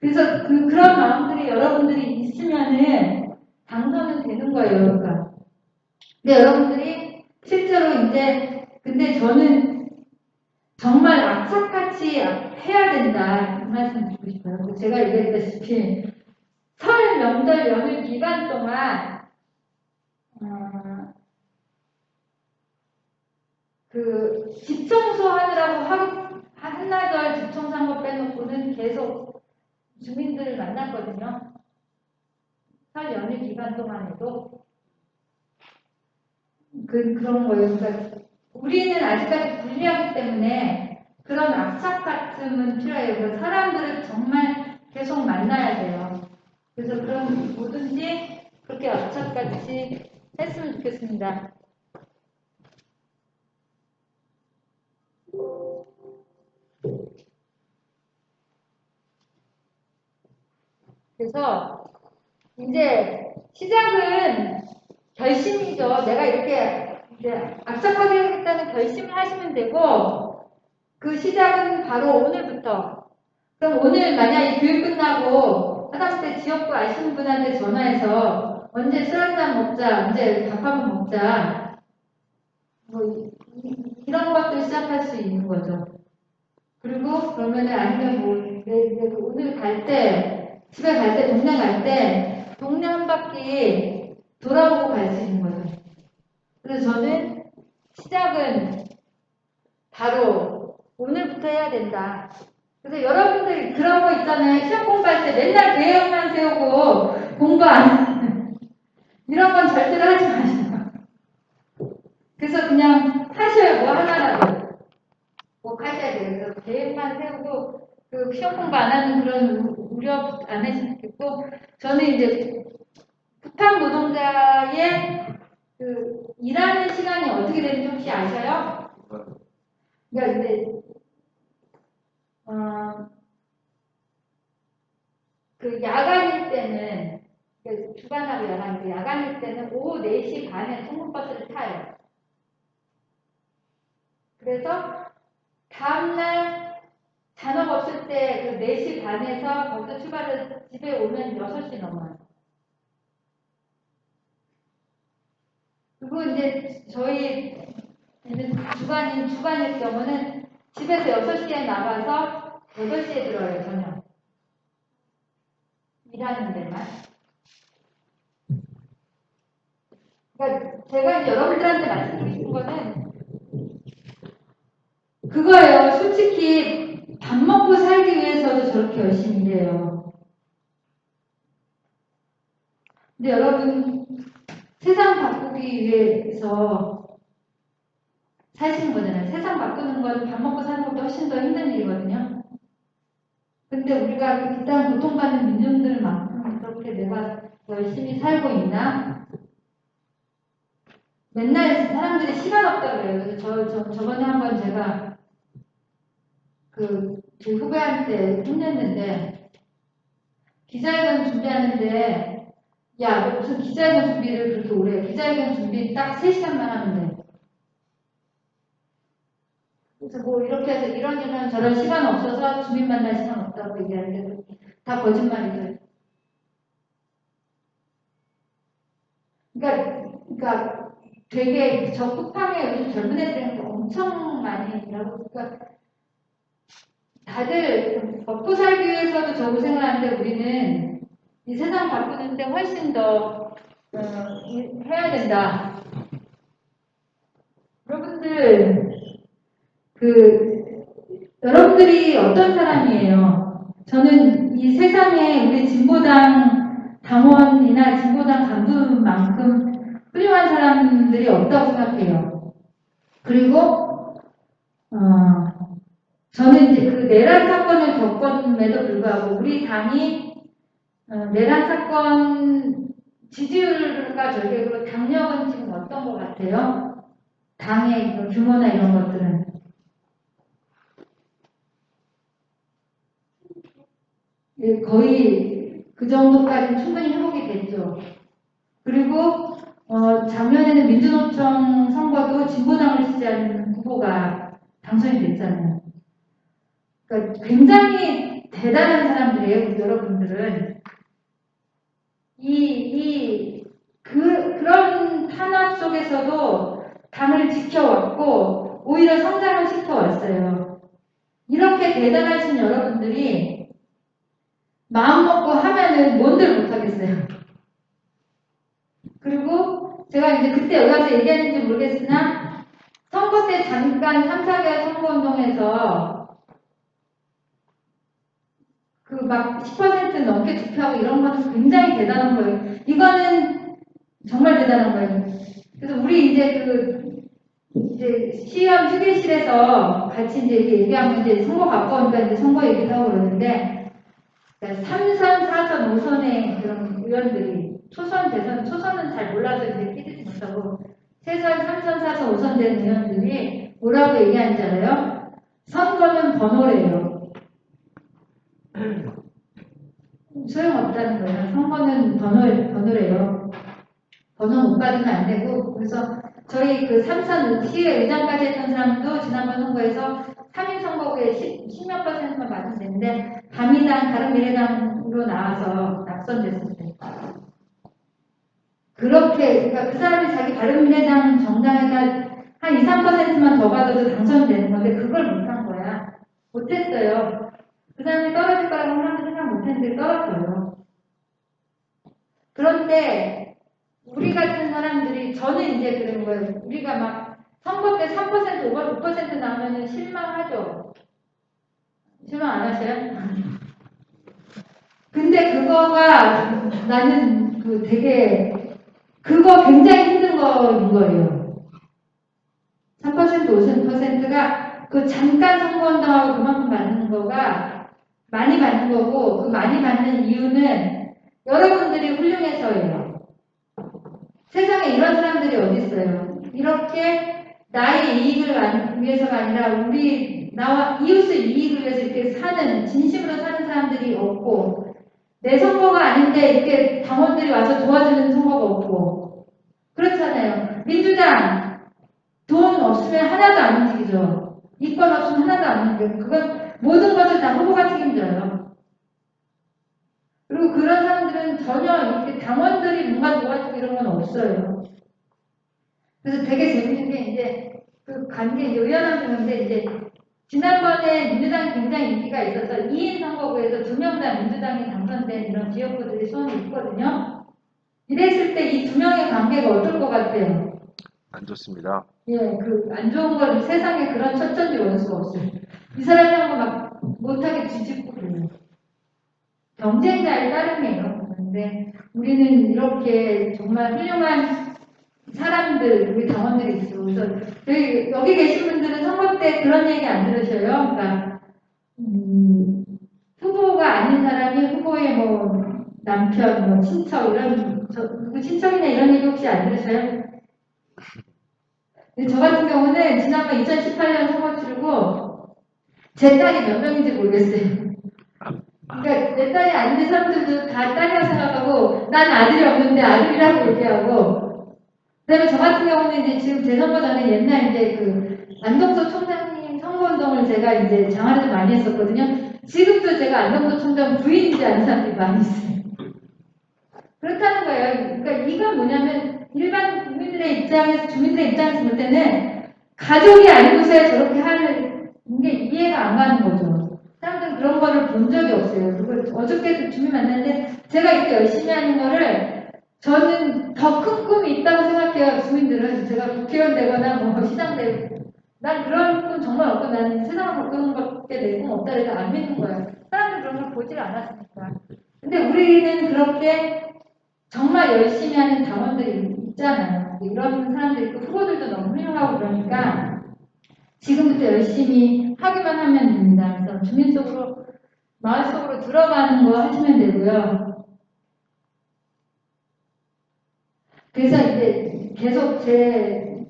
그래서 그런 마음들이 여러분들이 있으면은 당선은 되는 거예요. 그러니까 근데 여러분들이 실제로 이제 근데 저는 정말 악착같이 해야 된다 이 말씀 드리고 싶어요. 제가 얘기했다시피 설 명절 연휴 기간 동안 그 집 청소하느라고 하루 한나절 집 청소한 거 빼놓고는 계속 주민들을 만났거든요. 설 연휴 기간 동안에도 그런 거예요. 그러니까 우리는 아직까지 불리하기 때문에 그런 악착 같음은 필요해요. 그래서 사람들을 정말 계속 만나야 돼요. 그래서 그런 뭐든지 그렇게 악착같이 했으면 좋겠습니다. 그래서 이제 시작은 결심이죠. 내가 이렇게 이제 악착하게 하겠다는 결심을 하시면 되고 그 시작은 바로 오늘부터. 그럼 오늘 만약 이 교육 끝나고 하다못해 지역구 아시는 분한테 전화해서 언제 술 한잔 먹자, 언제 밥 한번 먹자, 뭐 이런 것들 시작할 수 있는 거죠. 그리고 그러면은 아니면 뭐 오늘 갈 때 집에 갈 때 동네 갈 때 동네 한 바퀴 돌아보고 갈 수 있는 거죠. 그래서 저는 시작은 바로 오늘부터 해야 된다. 그래서 여러분들 그런 거 있잖아요. 시험 공부할 때 맨날 계획만 세우고 공부 안 하는 이런 건 절대로 하지 마세요. 그래서 그냥 하셔요. 뭐 하나라도 꼭 하셔야 돼요. 그래서 계획만 세우고 그 시험 공부 안 하는 그런 우려 안 하시면 좋겠고, 저는 이제 북한 노동자의 그 일하는 시간이 어떻게 되는지 혹시 아셔요? 그러니까 이제 그 야간일 때는 주간하고 야간인데 야간일 때는 오후 4시 반에 통근버스를 타요. 그래서 다음날 잔업 없을 때 그 4시 반에서 거기서 출발해서 집에 오면 6시 넘어요. 그리고 이제 저희 주간일 경우는 집에서 6시에 나가서 8시에 들어요, 저녁. 일하는 데만. 그러니까 제가 이제 여러분들한테 말씀드리고 싶은 거는 그거예요. 솔직히 밥 먹고 살기 위해서도 저렇게 열심히 일해요. 근데 여러분 세상 바꾸기 위해서 사시는 거잖아요. 세상 바꾸는 건 밥 먹고 사는 것보다 훨씬 더 힘든 일이거든요. 근데 우리가 일단 고통받는 민중들만큼 그렇게 내가 열심히 살고 있나? 맨날 사람들이 시간 없다고 그래요. 그래서 저번에 한번 제가 그 후배한테 혼냈는데 기자회견 준비하는데 야, 너 무슨 기자회견 준비를 그렇게 오래 해. 기자회견 준비 딱 3시간만 하면 돼. 그래서 뭐 이렇게 해서 이런 저런 시간 없어서 주민 만날 시간 없다고 얘기하는데 다 거짓말이죠. 그러니까 되게 저 쿠팡에 요즘 젊은 애들이 엄청 많이 있더라고. 그러니까 다들 먹고 살기 위해서도 저 고생을 하는데 우리는 이 세상 바꾸는데 훨씬 더 해야 된다. 여러분들 여러분들이 어떤 사람이에요? 저는 이 세상에 우리 진보당 당원이나 진보당 간부만큼 훌륭한 사람들이 없다고 생각해요. 그리고 저는 이제 그 내란 사건을 겪었음에도 불구하고 우리 당이 내란 사건 지지율과 절대로 당력은 지금 어떤 것 같아요? 당의 규모나 이런 것들은 거의 그 정도까지 충분히 회복이 됐죠. 그리고 작년에는 민주노총 선거도 진보당을 지지하는 후보가 당선이 됐잖아요. 그러니까 굉장히 대단한 사람들이에요, 여러분들은. 그런 탄압 속에서도 당을 지켜왔고 오히려 성장을 시켜왔어요. 이렇게 대단하신 여러분들이 마음 먹고 하면은 뭔들 못하겠어요. 그리고 제가 이제 그때 여기 와서 얘기했는지 모르겠으나 선거 때 잠깐 3, 4개월 선거운동에서 그 막 10% 넘게 투표하고 이런 것은 굉장히 대단한 거예요. 이거는 정말 대단한 거예요. 그래서 우리 이제 시험 휴게실에서 같이 이제 이렇게 얘기하면 이제 선거 가까우니까 이제 선거 얘기도 하고 그러는데 3선, 4선, 5선의 그런 의원들이 초선, 대선, 초선은 잘 몰라서 이제 끼지도 못하고 세선, 3선, 4선, 5선 된 의원들이 뭐라고 얘기하는지 알아요? 선거는 번호래요. 소용없다는 거예요. 선거는 번호래요. 번호 못 받으면 안 되고, 그래서 저희 그 3선 시의 의장까지 했던 사람도 지난번 선거에서 3인 선거구에 10몇 %만 받으면 되는데, 바미당, 바른미래당으로 나와서 낙선됐었어요. 그렇게, 그러니까 그 사람이 자기 바른미래당 정당에다 한 2, 3%만 더 받아도 당선되는 건데, 그걸 못한 거야. 못했어요. 그 사람이 떨어질 거라고 사람도 생각 못했는데 떨어져요. 그런데 우리 같은 사람들이 저는 이제 그런 거예요. 우리가 막 선거 때 3%, 5% 나오면 실망하죠. 실망 안 하셔요? 근데 그거가 나는 그거 굉장히 힘든 거인 거예요. 3%, 5%가 그 잠깐 선거운동하고 그만큼 받는 거가 많이 받는 거고, 그 많이 받는 이유는 여러분들이 훌륭해서예요. 세상에 이런 사람들이 어디 있어요? 이렇게 나의 이익을 위해서가 아니라 나와 이웃의 이익을 위해서 이렇게 진심으로 사는 사람들이 없고, 내 선거가 아닌데 이렇게 당원들이 와서 도와주는 선거가 없고, 그렇잖아요. 민주당 돈 없으면 하나도 안 움직이죠. 이권 없으면 하나도 안 움직여요. 그건 모든 것을 다 후보가 책임져요. 그리고 그런 사람들은 전혀 이렇게 당원들이 뭔가 도와주고 이런 건 없어요. 그래서 되게 재밌는 게 이제 그 관계 의원한 중인데 이제 지난번에 민주당이 굉장히 인기가 있어서 2인 선거구에서 2명 다 민주당이 당선된 이런 지역구들이 수원에 있거든요. 이랬을 때 이 2명의 관계가 어떨 것 같아요? 안 좋습니다. 예, 안 좋은 건 세상에 그런 첫전지 원수가 없어요. 이 사람이 한 거 막 못하게 뒤집고 그래요. 경쟁자의 따름이에요. 그런데 우리는 이렇게 정말 훌륭한 사람들, 우리 당원들이 있어. 그래서 여기 계신 분들은 선거 때 그런 얘기 안 들으셔요. 그러니까 후보가 아닌 사람이 후보의 뭐 남편, 뭐 친척 누구 친척이나 이런 얘기 혹시 안 들으셔요? 저 같은 경우는 지난번 2018년 선거 치르고 제 딸이 몇 명인지 모르겠어요. 그러니까 내 딸이 아닌 사람들도 다 딸이라고 생각하고 난 아들이 없는데 아들이라고 얘기하고 그다음에 저 같은 경우는 이제 지금 제 선거 전에 옛날 이제 안동서 총장님 선거운동을 제가 이제 장안에서 많이 했었거든요. 지금도 제가 안동서 총장 부인이지 않은 사람들이 많이 있어요. 그렇다는 거예요. 그러니까 이건 뭐냐면 일반 주민들의 입장에서 볼 때는 가족이 아니고서야 저렇게 하는 게 이해가 안 가는 거죠. 사람들은 그런 거를 본 적이 없어요. 그걸 어저께도 주민 만났는데 제가 이렇게 열심히 하는 거를 저는 더 큰 꿈이 있다고 생각해요. 주민들은 제가 국회의원 되거나 뭐 시장 되고 난 그런 꿈 정말 없고 나는 세상을 바꾸는 것밖에 내 꿈 없다 해서 안 믿는 거예요. 사람들은 그런 걸 보질 않았으니까. 근데 우리는 그렇게 정말 열심히 하는 당원들이 있잖아요. 이런 사람들이 있고 후보들도 너무 훌륭하고 그러니까 지금부터 열심히 하기만 하면 됩니다. 그래서 주민 속으로 마을 속으로 들어가는 거 하시면 되고요. 그래서 이제 계속 제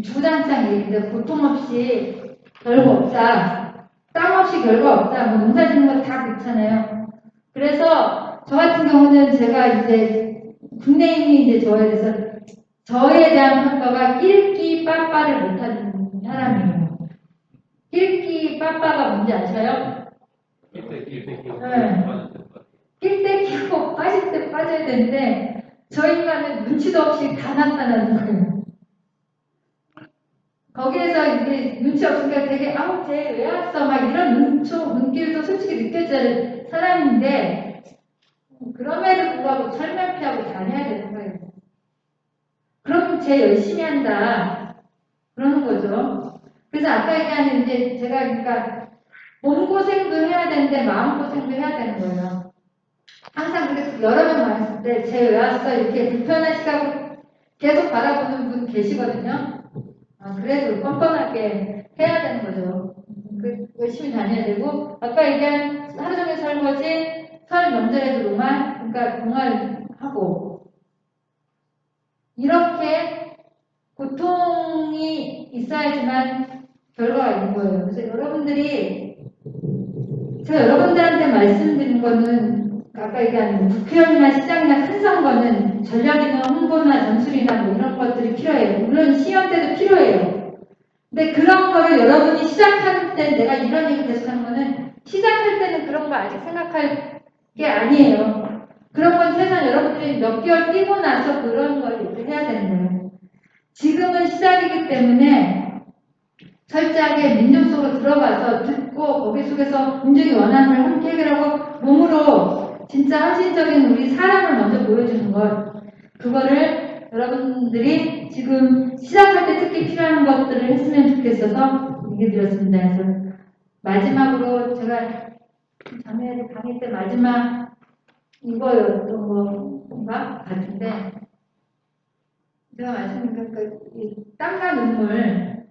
주장창 얘기인데 고통 없이 별거 없다. 땀 없이 별거 없다. 뭐 농사 짓는 거 다 그렇잖아요. 그래서 저 같은 경우는 제가 이제 국내인이 이제 저에 대한 평가가 낄끼 빠빠를 못하는 사람이에요. 낄끼 빠빠가 뭔지 아셔요? 낄 때 끼고 빠질 때 빠져야 되는데 저 인간은 눈치도 없이 다 나타나는 거예요. 거기에서 이게 눈치 없으니까 되게 아우 쟤 왜 왔어 막 이런 눈길도 솔직히 느껴지는 사람인데 그럼에도 불구하고 철면 피하고 다녀야 되는 거예요. 그럼 쟤 열심히 한다 그러는 거죠. 그래서 아까 얘기하는 이제 제가 그러니까 몸고생도 해야 되는데 마음고생도 해야 되는 거예요. 항상 그렇게 여러 번 말했을 때 쟤 왜 왔어 이렇게 불편한 시각을 계속 바라보는 분 계시거든요. 그래도 뻔뻔하게 해야 되는 거죠. 열심히 다녀야 되고 아까 얘기한 하루 종일 설거지, 설 명절에도 로만, 그러니까 동아하고 이렇게 고통이 있어야지만 결과가 있는 거예요. 그래서 여러분들이 제가 여러분들한테 말씀드린 거는 아까 얘기한 국회의원이나 시장이나 큰 선거는 전략이나 홍보나 전술이나 뭐 이런 것들이 필요해요. 물론 시험 때도 필요해요. 근데 그런 거를 여러분이 시작할 때 내가 이런 얘기 계속하는 거는 시작할 때는 그런 거 아직 생각할 게 아니에요. 그런 건 최소한 여러분들이 몇 개월 뛰고 나서 그런 걸 이렇게 해야 되는 거예요. 지금은 시작이기 때문에 철저하게 민중 속으로 들어가서 듣고 거기 속에서 민중이 원하는 걸 함께 해결하고 몸으로 진짜 헌신적인 우리 사람을 먼저 보여주는 것 그거를 여러분들이 지금 시작할 때 특히 필요한 것들을 했으면 좋겠어서 얘기 드렸습니다. 그래서 마지막으로 제가 작년에 강의 때 마지막 이거였던 건가 같은데 제가 말씀드린 이 땀과 눈물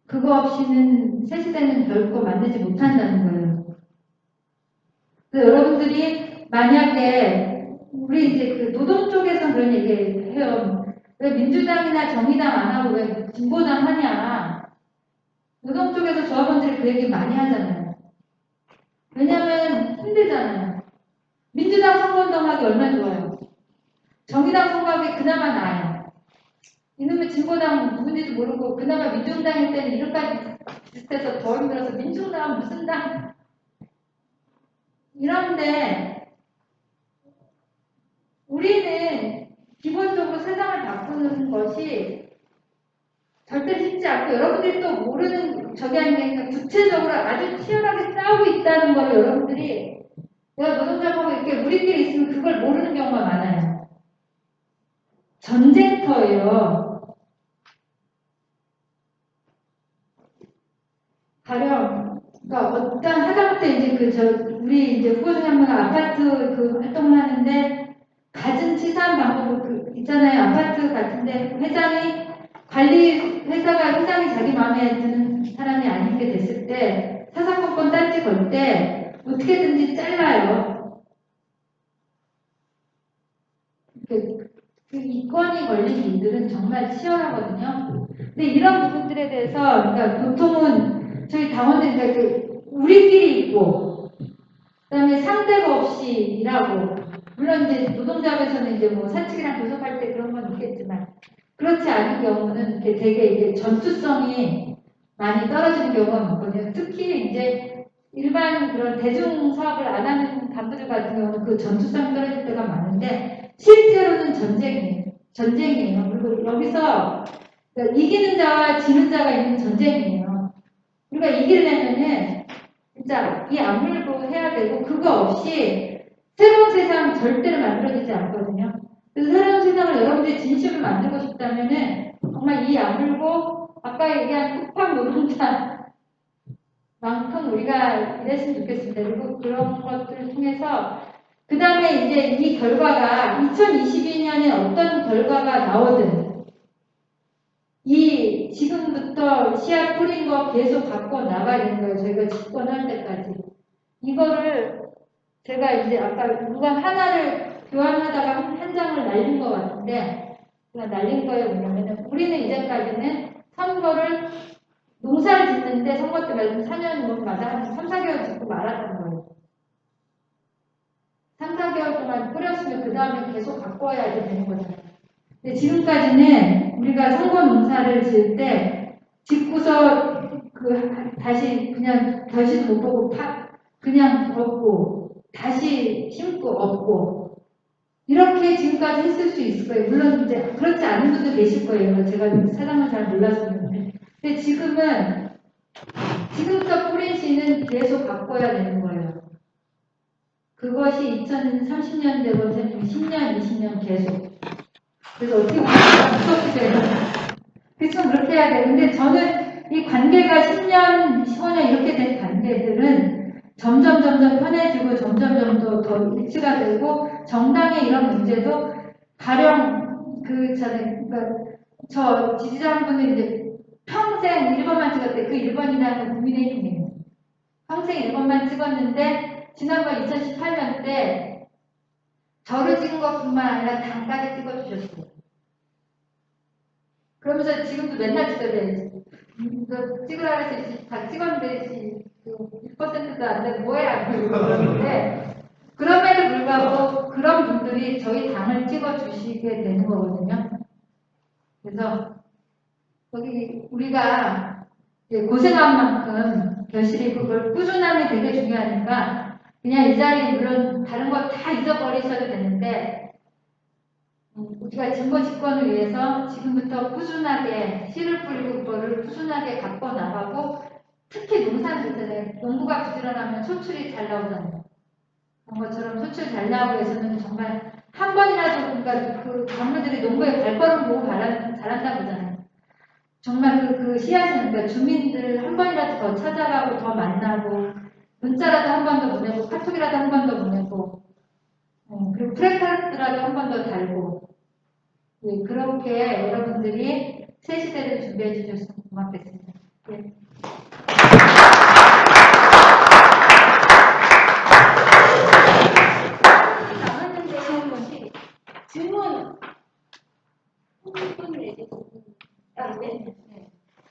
그거 없이는 새 시대는 결코 만들지 못한다는 거예요. 그래서 여러분들이 만약에 우리 이제 그 노동 쪽에서 그런 얘기 해요. 왜 민주당이나 정의당 안 하고 왜 진보당 하냐. 노동 쪽에서 조합원들이 그 얘기 많이 하잖아요. 왜냐면 힘들잖아요. 민주당 선거운동하기 얼마나 좋아요. 정의당 선거하기 그나마 나아요. 이놈의 진보당 누군지도 모르고 그나마 민중당일 때는 이렇게까지 비슷해서 더 힘들어서 민중당 무슨 당 이런데 우리는 기본적으로 세상을 바꾸는 것이 절대 쉽지 않고 여러분들이 또 모르는 저기 하는 게 아니라 구체적으로 아주 치열하게 싸우고 있다는 걸 여러분들이 내가 노동자하고 이렇게 우리끼리 있으면 그걸 모르는 경우가 많아요. 전쟁터예요. 가령 그러니까 어떤 하다못해 이제 우리 이제 후보 중에 한 분은 아파트 그 활동을 하는데 갖은 치사한 방법을 있잖아요. 아파트 같은데 회장이 회장이 자기 마음에 드는 사람이 아니게 됐을 때 사사건건 딴지 걸 때 어떻게든지 잘라요. 그 이권이 걸린 일들은 정말 치열하거든요. 근데 이런 부분들에 대해서 그러니까 보통은 저희 당원들 그러니까 우리끼리 있고 그다음에 상대가 없이 일하고 물론 이제 노동조합에서는 이제 뭐 사측이랑 교섭할 때 그런 건 있겠지만 그렇지 않은 경우는 이렇게 되게 이제 전투성이 많이 떨어지는 경우가 많거든요. 특히 이제 일반 그런 대중 사업을 안 하는 간부들 같은 경우는 그 전투성이 떨어질 때가 많은데 실제로는 전쟁이에요. 그리고 여기서 그러니까 이기는 자와 지는 자가 있는 전쟁이에요. 우리가 이기려면은 진짜 이 악물고 해야 되고 그거 없이 새로운 세상 절대로 만들어지지 않거든요. 그래서 새로운 세상을 여러분들이 진심을 만들고 싶다면은 정말 이 악물고 아까 얘기한 쿠팡 노동자만큼 우리가 이랬으면 좋겠습니다. 그리고 그런 것들을 통해서 그 다음에 이제 이 결과가 2022년에 어떤 결과가 나오든 이 지금부터 씨앗 뿌린 거 계속 갖고 나가야 되는 거예요. 저희가 집권할 때까지. 이거를 제가 이제 아까 누가 하나를 교환하다가 한 장을 날린 것 같은데 그냥 날린 거에 뭐냐면은 우리는 이제까지는 선거를 농사를 짓는데 선거 때 말하면 4년마다 한 3, 4개월 짓고 말았던 거예요. 3, 4개월 동안 뿌렸으면 그 다음에 계속 갖고 와야 되는 거잖아요. 근데 지금까지는 우리가 선거 농사를 지을 때 짓고서 다시 그냥 결실도 못 보고 그냥 얻고 다시 심고 얻고 이렇게 지금까지 했을 수 있을 거예요. 물론 이제 그렇지 않은 분도 계실 거예요. 제가 사람을 잘 몰라서 그런데. 근데 지금부터 뿌린 씨는 계속 바꿔야 되는 거예요. 그것이 2030년 되고 10년, 20년 계속. 그래서 어떻게 보면 무섭게 돼요. 그래서 그렇게 해야 돼요. 근데 저는 이 관계가 10년, 15년 이렇게 된 관계들은 점점 편해지고 점점 더 일치가 되고 정당의 이런 문제도 가령 그러니까 저 지지자분은 이제 평생 1번만 찍었대. 그 1번이라는 국민의힘이에요. 평생 1번만 찍었는데 지난번 2018년 때 저를 찍은 것뿐만 아니라 당까지 찍어주셨어요. 그러면서 지금도 맨날 찍어야 너 찍으라 해서 다 찍었는데 1%도 안 되고 뭐야 그러는데 그럼에도 불구하고 그런 분들이 저희 당을 찍어주시게 되는 거거든요. 그래서 거기 우리가 고생한 만큼 결실이 그걸 꾸준함이 되게 중요하니까 그냥 이 자리에 물론 다른 거 다 잊어버리셔도 되는데 우리가 진보 집권을 위해서 지금부터 꾸준하게 씨를 뿌리고 그거를 꾸준하게 갖고 나가고 특히 농사는 있잖아요. 농부가 부지런하면 소출이 잘 나오잖아요. 그런 것처럼 소출 잘 나오기 위해서는 정말 한 번이라도 그러니까 그 작물들이 농부의 발걸음 보고 자란다 그러잖아요. 정말 그 씨앗은 그러니까 주민들 한 번이라도 더 찾아가고 더 만나고 문자라도 한 번 더 보내고 카톡이라도 한 번 더 보내고 그리고 프레카드라도 한 번 더 달고 그렇게 여러분들이 새 시대를 준비해 주셨으면 고맙겠습니다. 네. 남았는데 한 것이 질문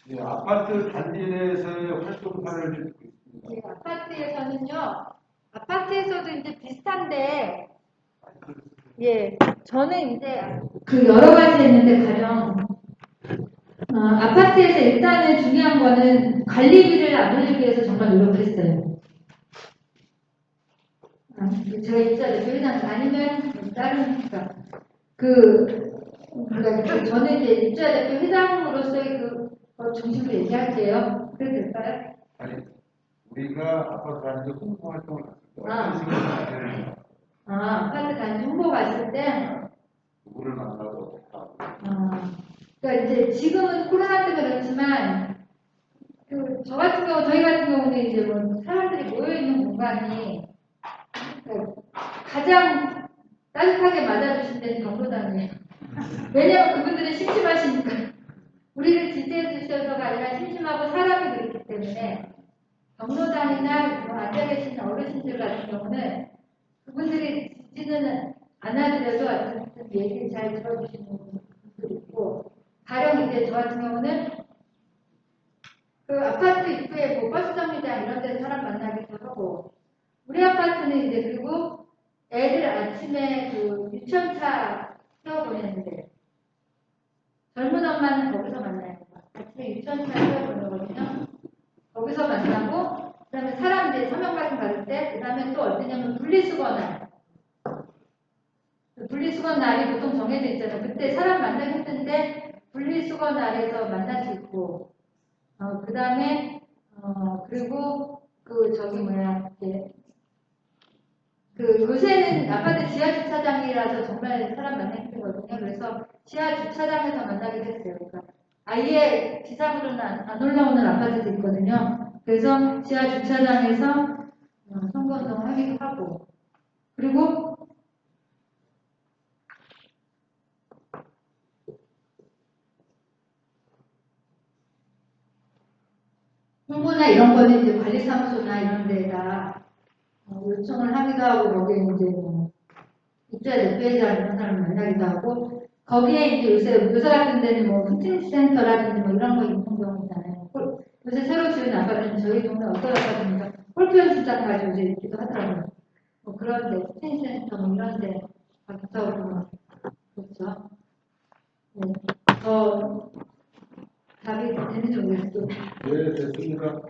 네, 아파트 단지 내에서의 활동판을 좀 듣고 있습니다. 네, 아파트에서는요. 아파트에서도 이제 비슷한데 예, 저는 이제 그 여러 가지 했는데 가령 아파트에서 일단은 중요한 거는 관리비를 안 올리기 위해서 정말 노력했어요. 제가 입자 대표회장 아니면 다른 그러니까 저는 이제 입자 대표 회장으로서의 중심으로 얘기할게요. 그래도 될까요? 아니, 우리가 아파트 단지 홍보 활동을 했을 때 어떤 식으로 하냐면 아파트 단지 홍보 갔을 때 누구를 만나고 어떻게 하고 그러니까 이제 지금은 코로나 때문에 그렇지만 저희 같은 경우는 이제 뭐 사람들이 모여 있는 공간이 그러니까 가장 따뜻하게 맞아주신 데는 경로당이에요. 왜냐하면 그분들은 심심하시니까 우리를 지지해 주셔서가 아니라 심심하고 사람이 그렇기 때문에 경로당이나 앉아 계신 어르신들 같은 경우는 그분들이 지지는 안 하더라도 어쨌든 얘기를 잘 들어주시는 분들이 있고 가령 이제 저 같은 경우는 그 아파트 입구에 뭐 버스 정류장 이런 데서 사람 만나기도 하고 우리 아파트는 이제 그리고 애들 아침에 그 유치원차 태워보내는데 젊은 엄마는 거기서 만나요. 아침에 유치원차 태워보내거든요. 거기서 만나고 그다음에 사람들 서명 같은 거 받을 때 그다음에 또 어떠냐면 분리수거날 분리수거 날이 보통 정해져 있잖아요. 그때 사람 만나기 힘든데 분리수거날에서 만날 수 있고 그 다음에 그리고 요새는 아파트 지하 주차장이라서 정말 사람 만나기 힘들거든요. 그래서 지하 주차장에서 만나기도 했어요. 그러니까 아예 지상으로는 안 올라오는 아파트도 있거든요. 그래서 지하 주차장에서 선거운동을 하기도 하고 그리고 홍보나 이런 거는 이제 관리사무소나 이런 데다 요청을 하기도 하고 거기에 이제 입주자 대표회장 이런 사람을 만나기도 하고 거기에 이제 요새 같은 데는 뭐 피트니스센터라든지 뭐 이런 거 있는 경우 있잖아요. 요새 새로 지은 아파트는 저희 동네 어떤 아파트입니까? 골프 연습장까지 요새 있기도 하더라고요. 뭐 그런 데 피트니스센터 뭐 이런 데 가기도 하고 그렇죠. 네. 답이 되는지 모르겠어요. 네, 됐습니다.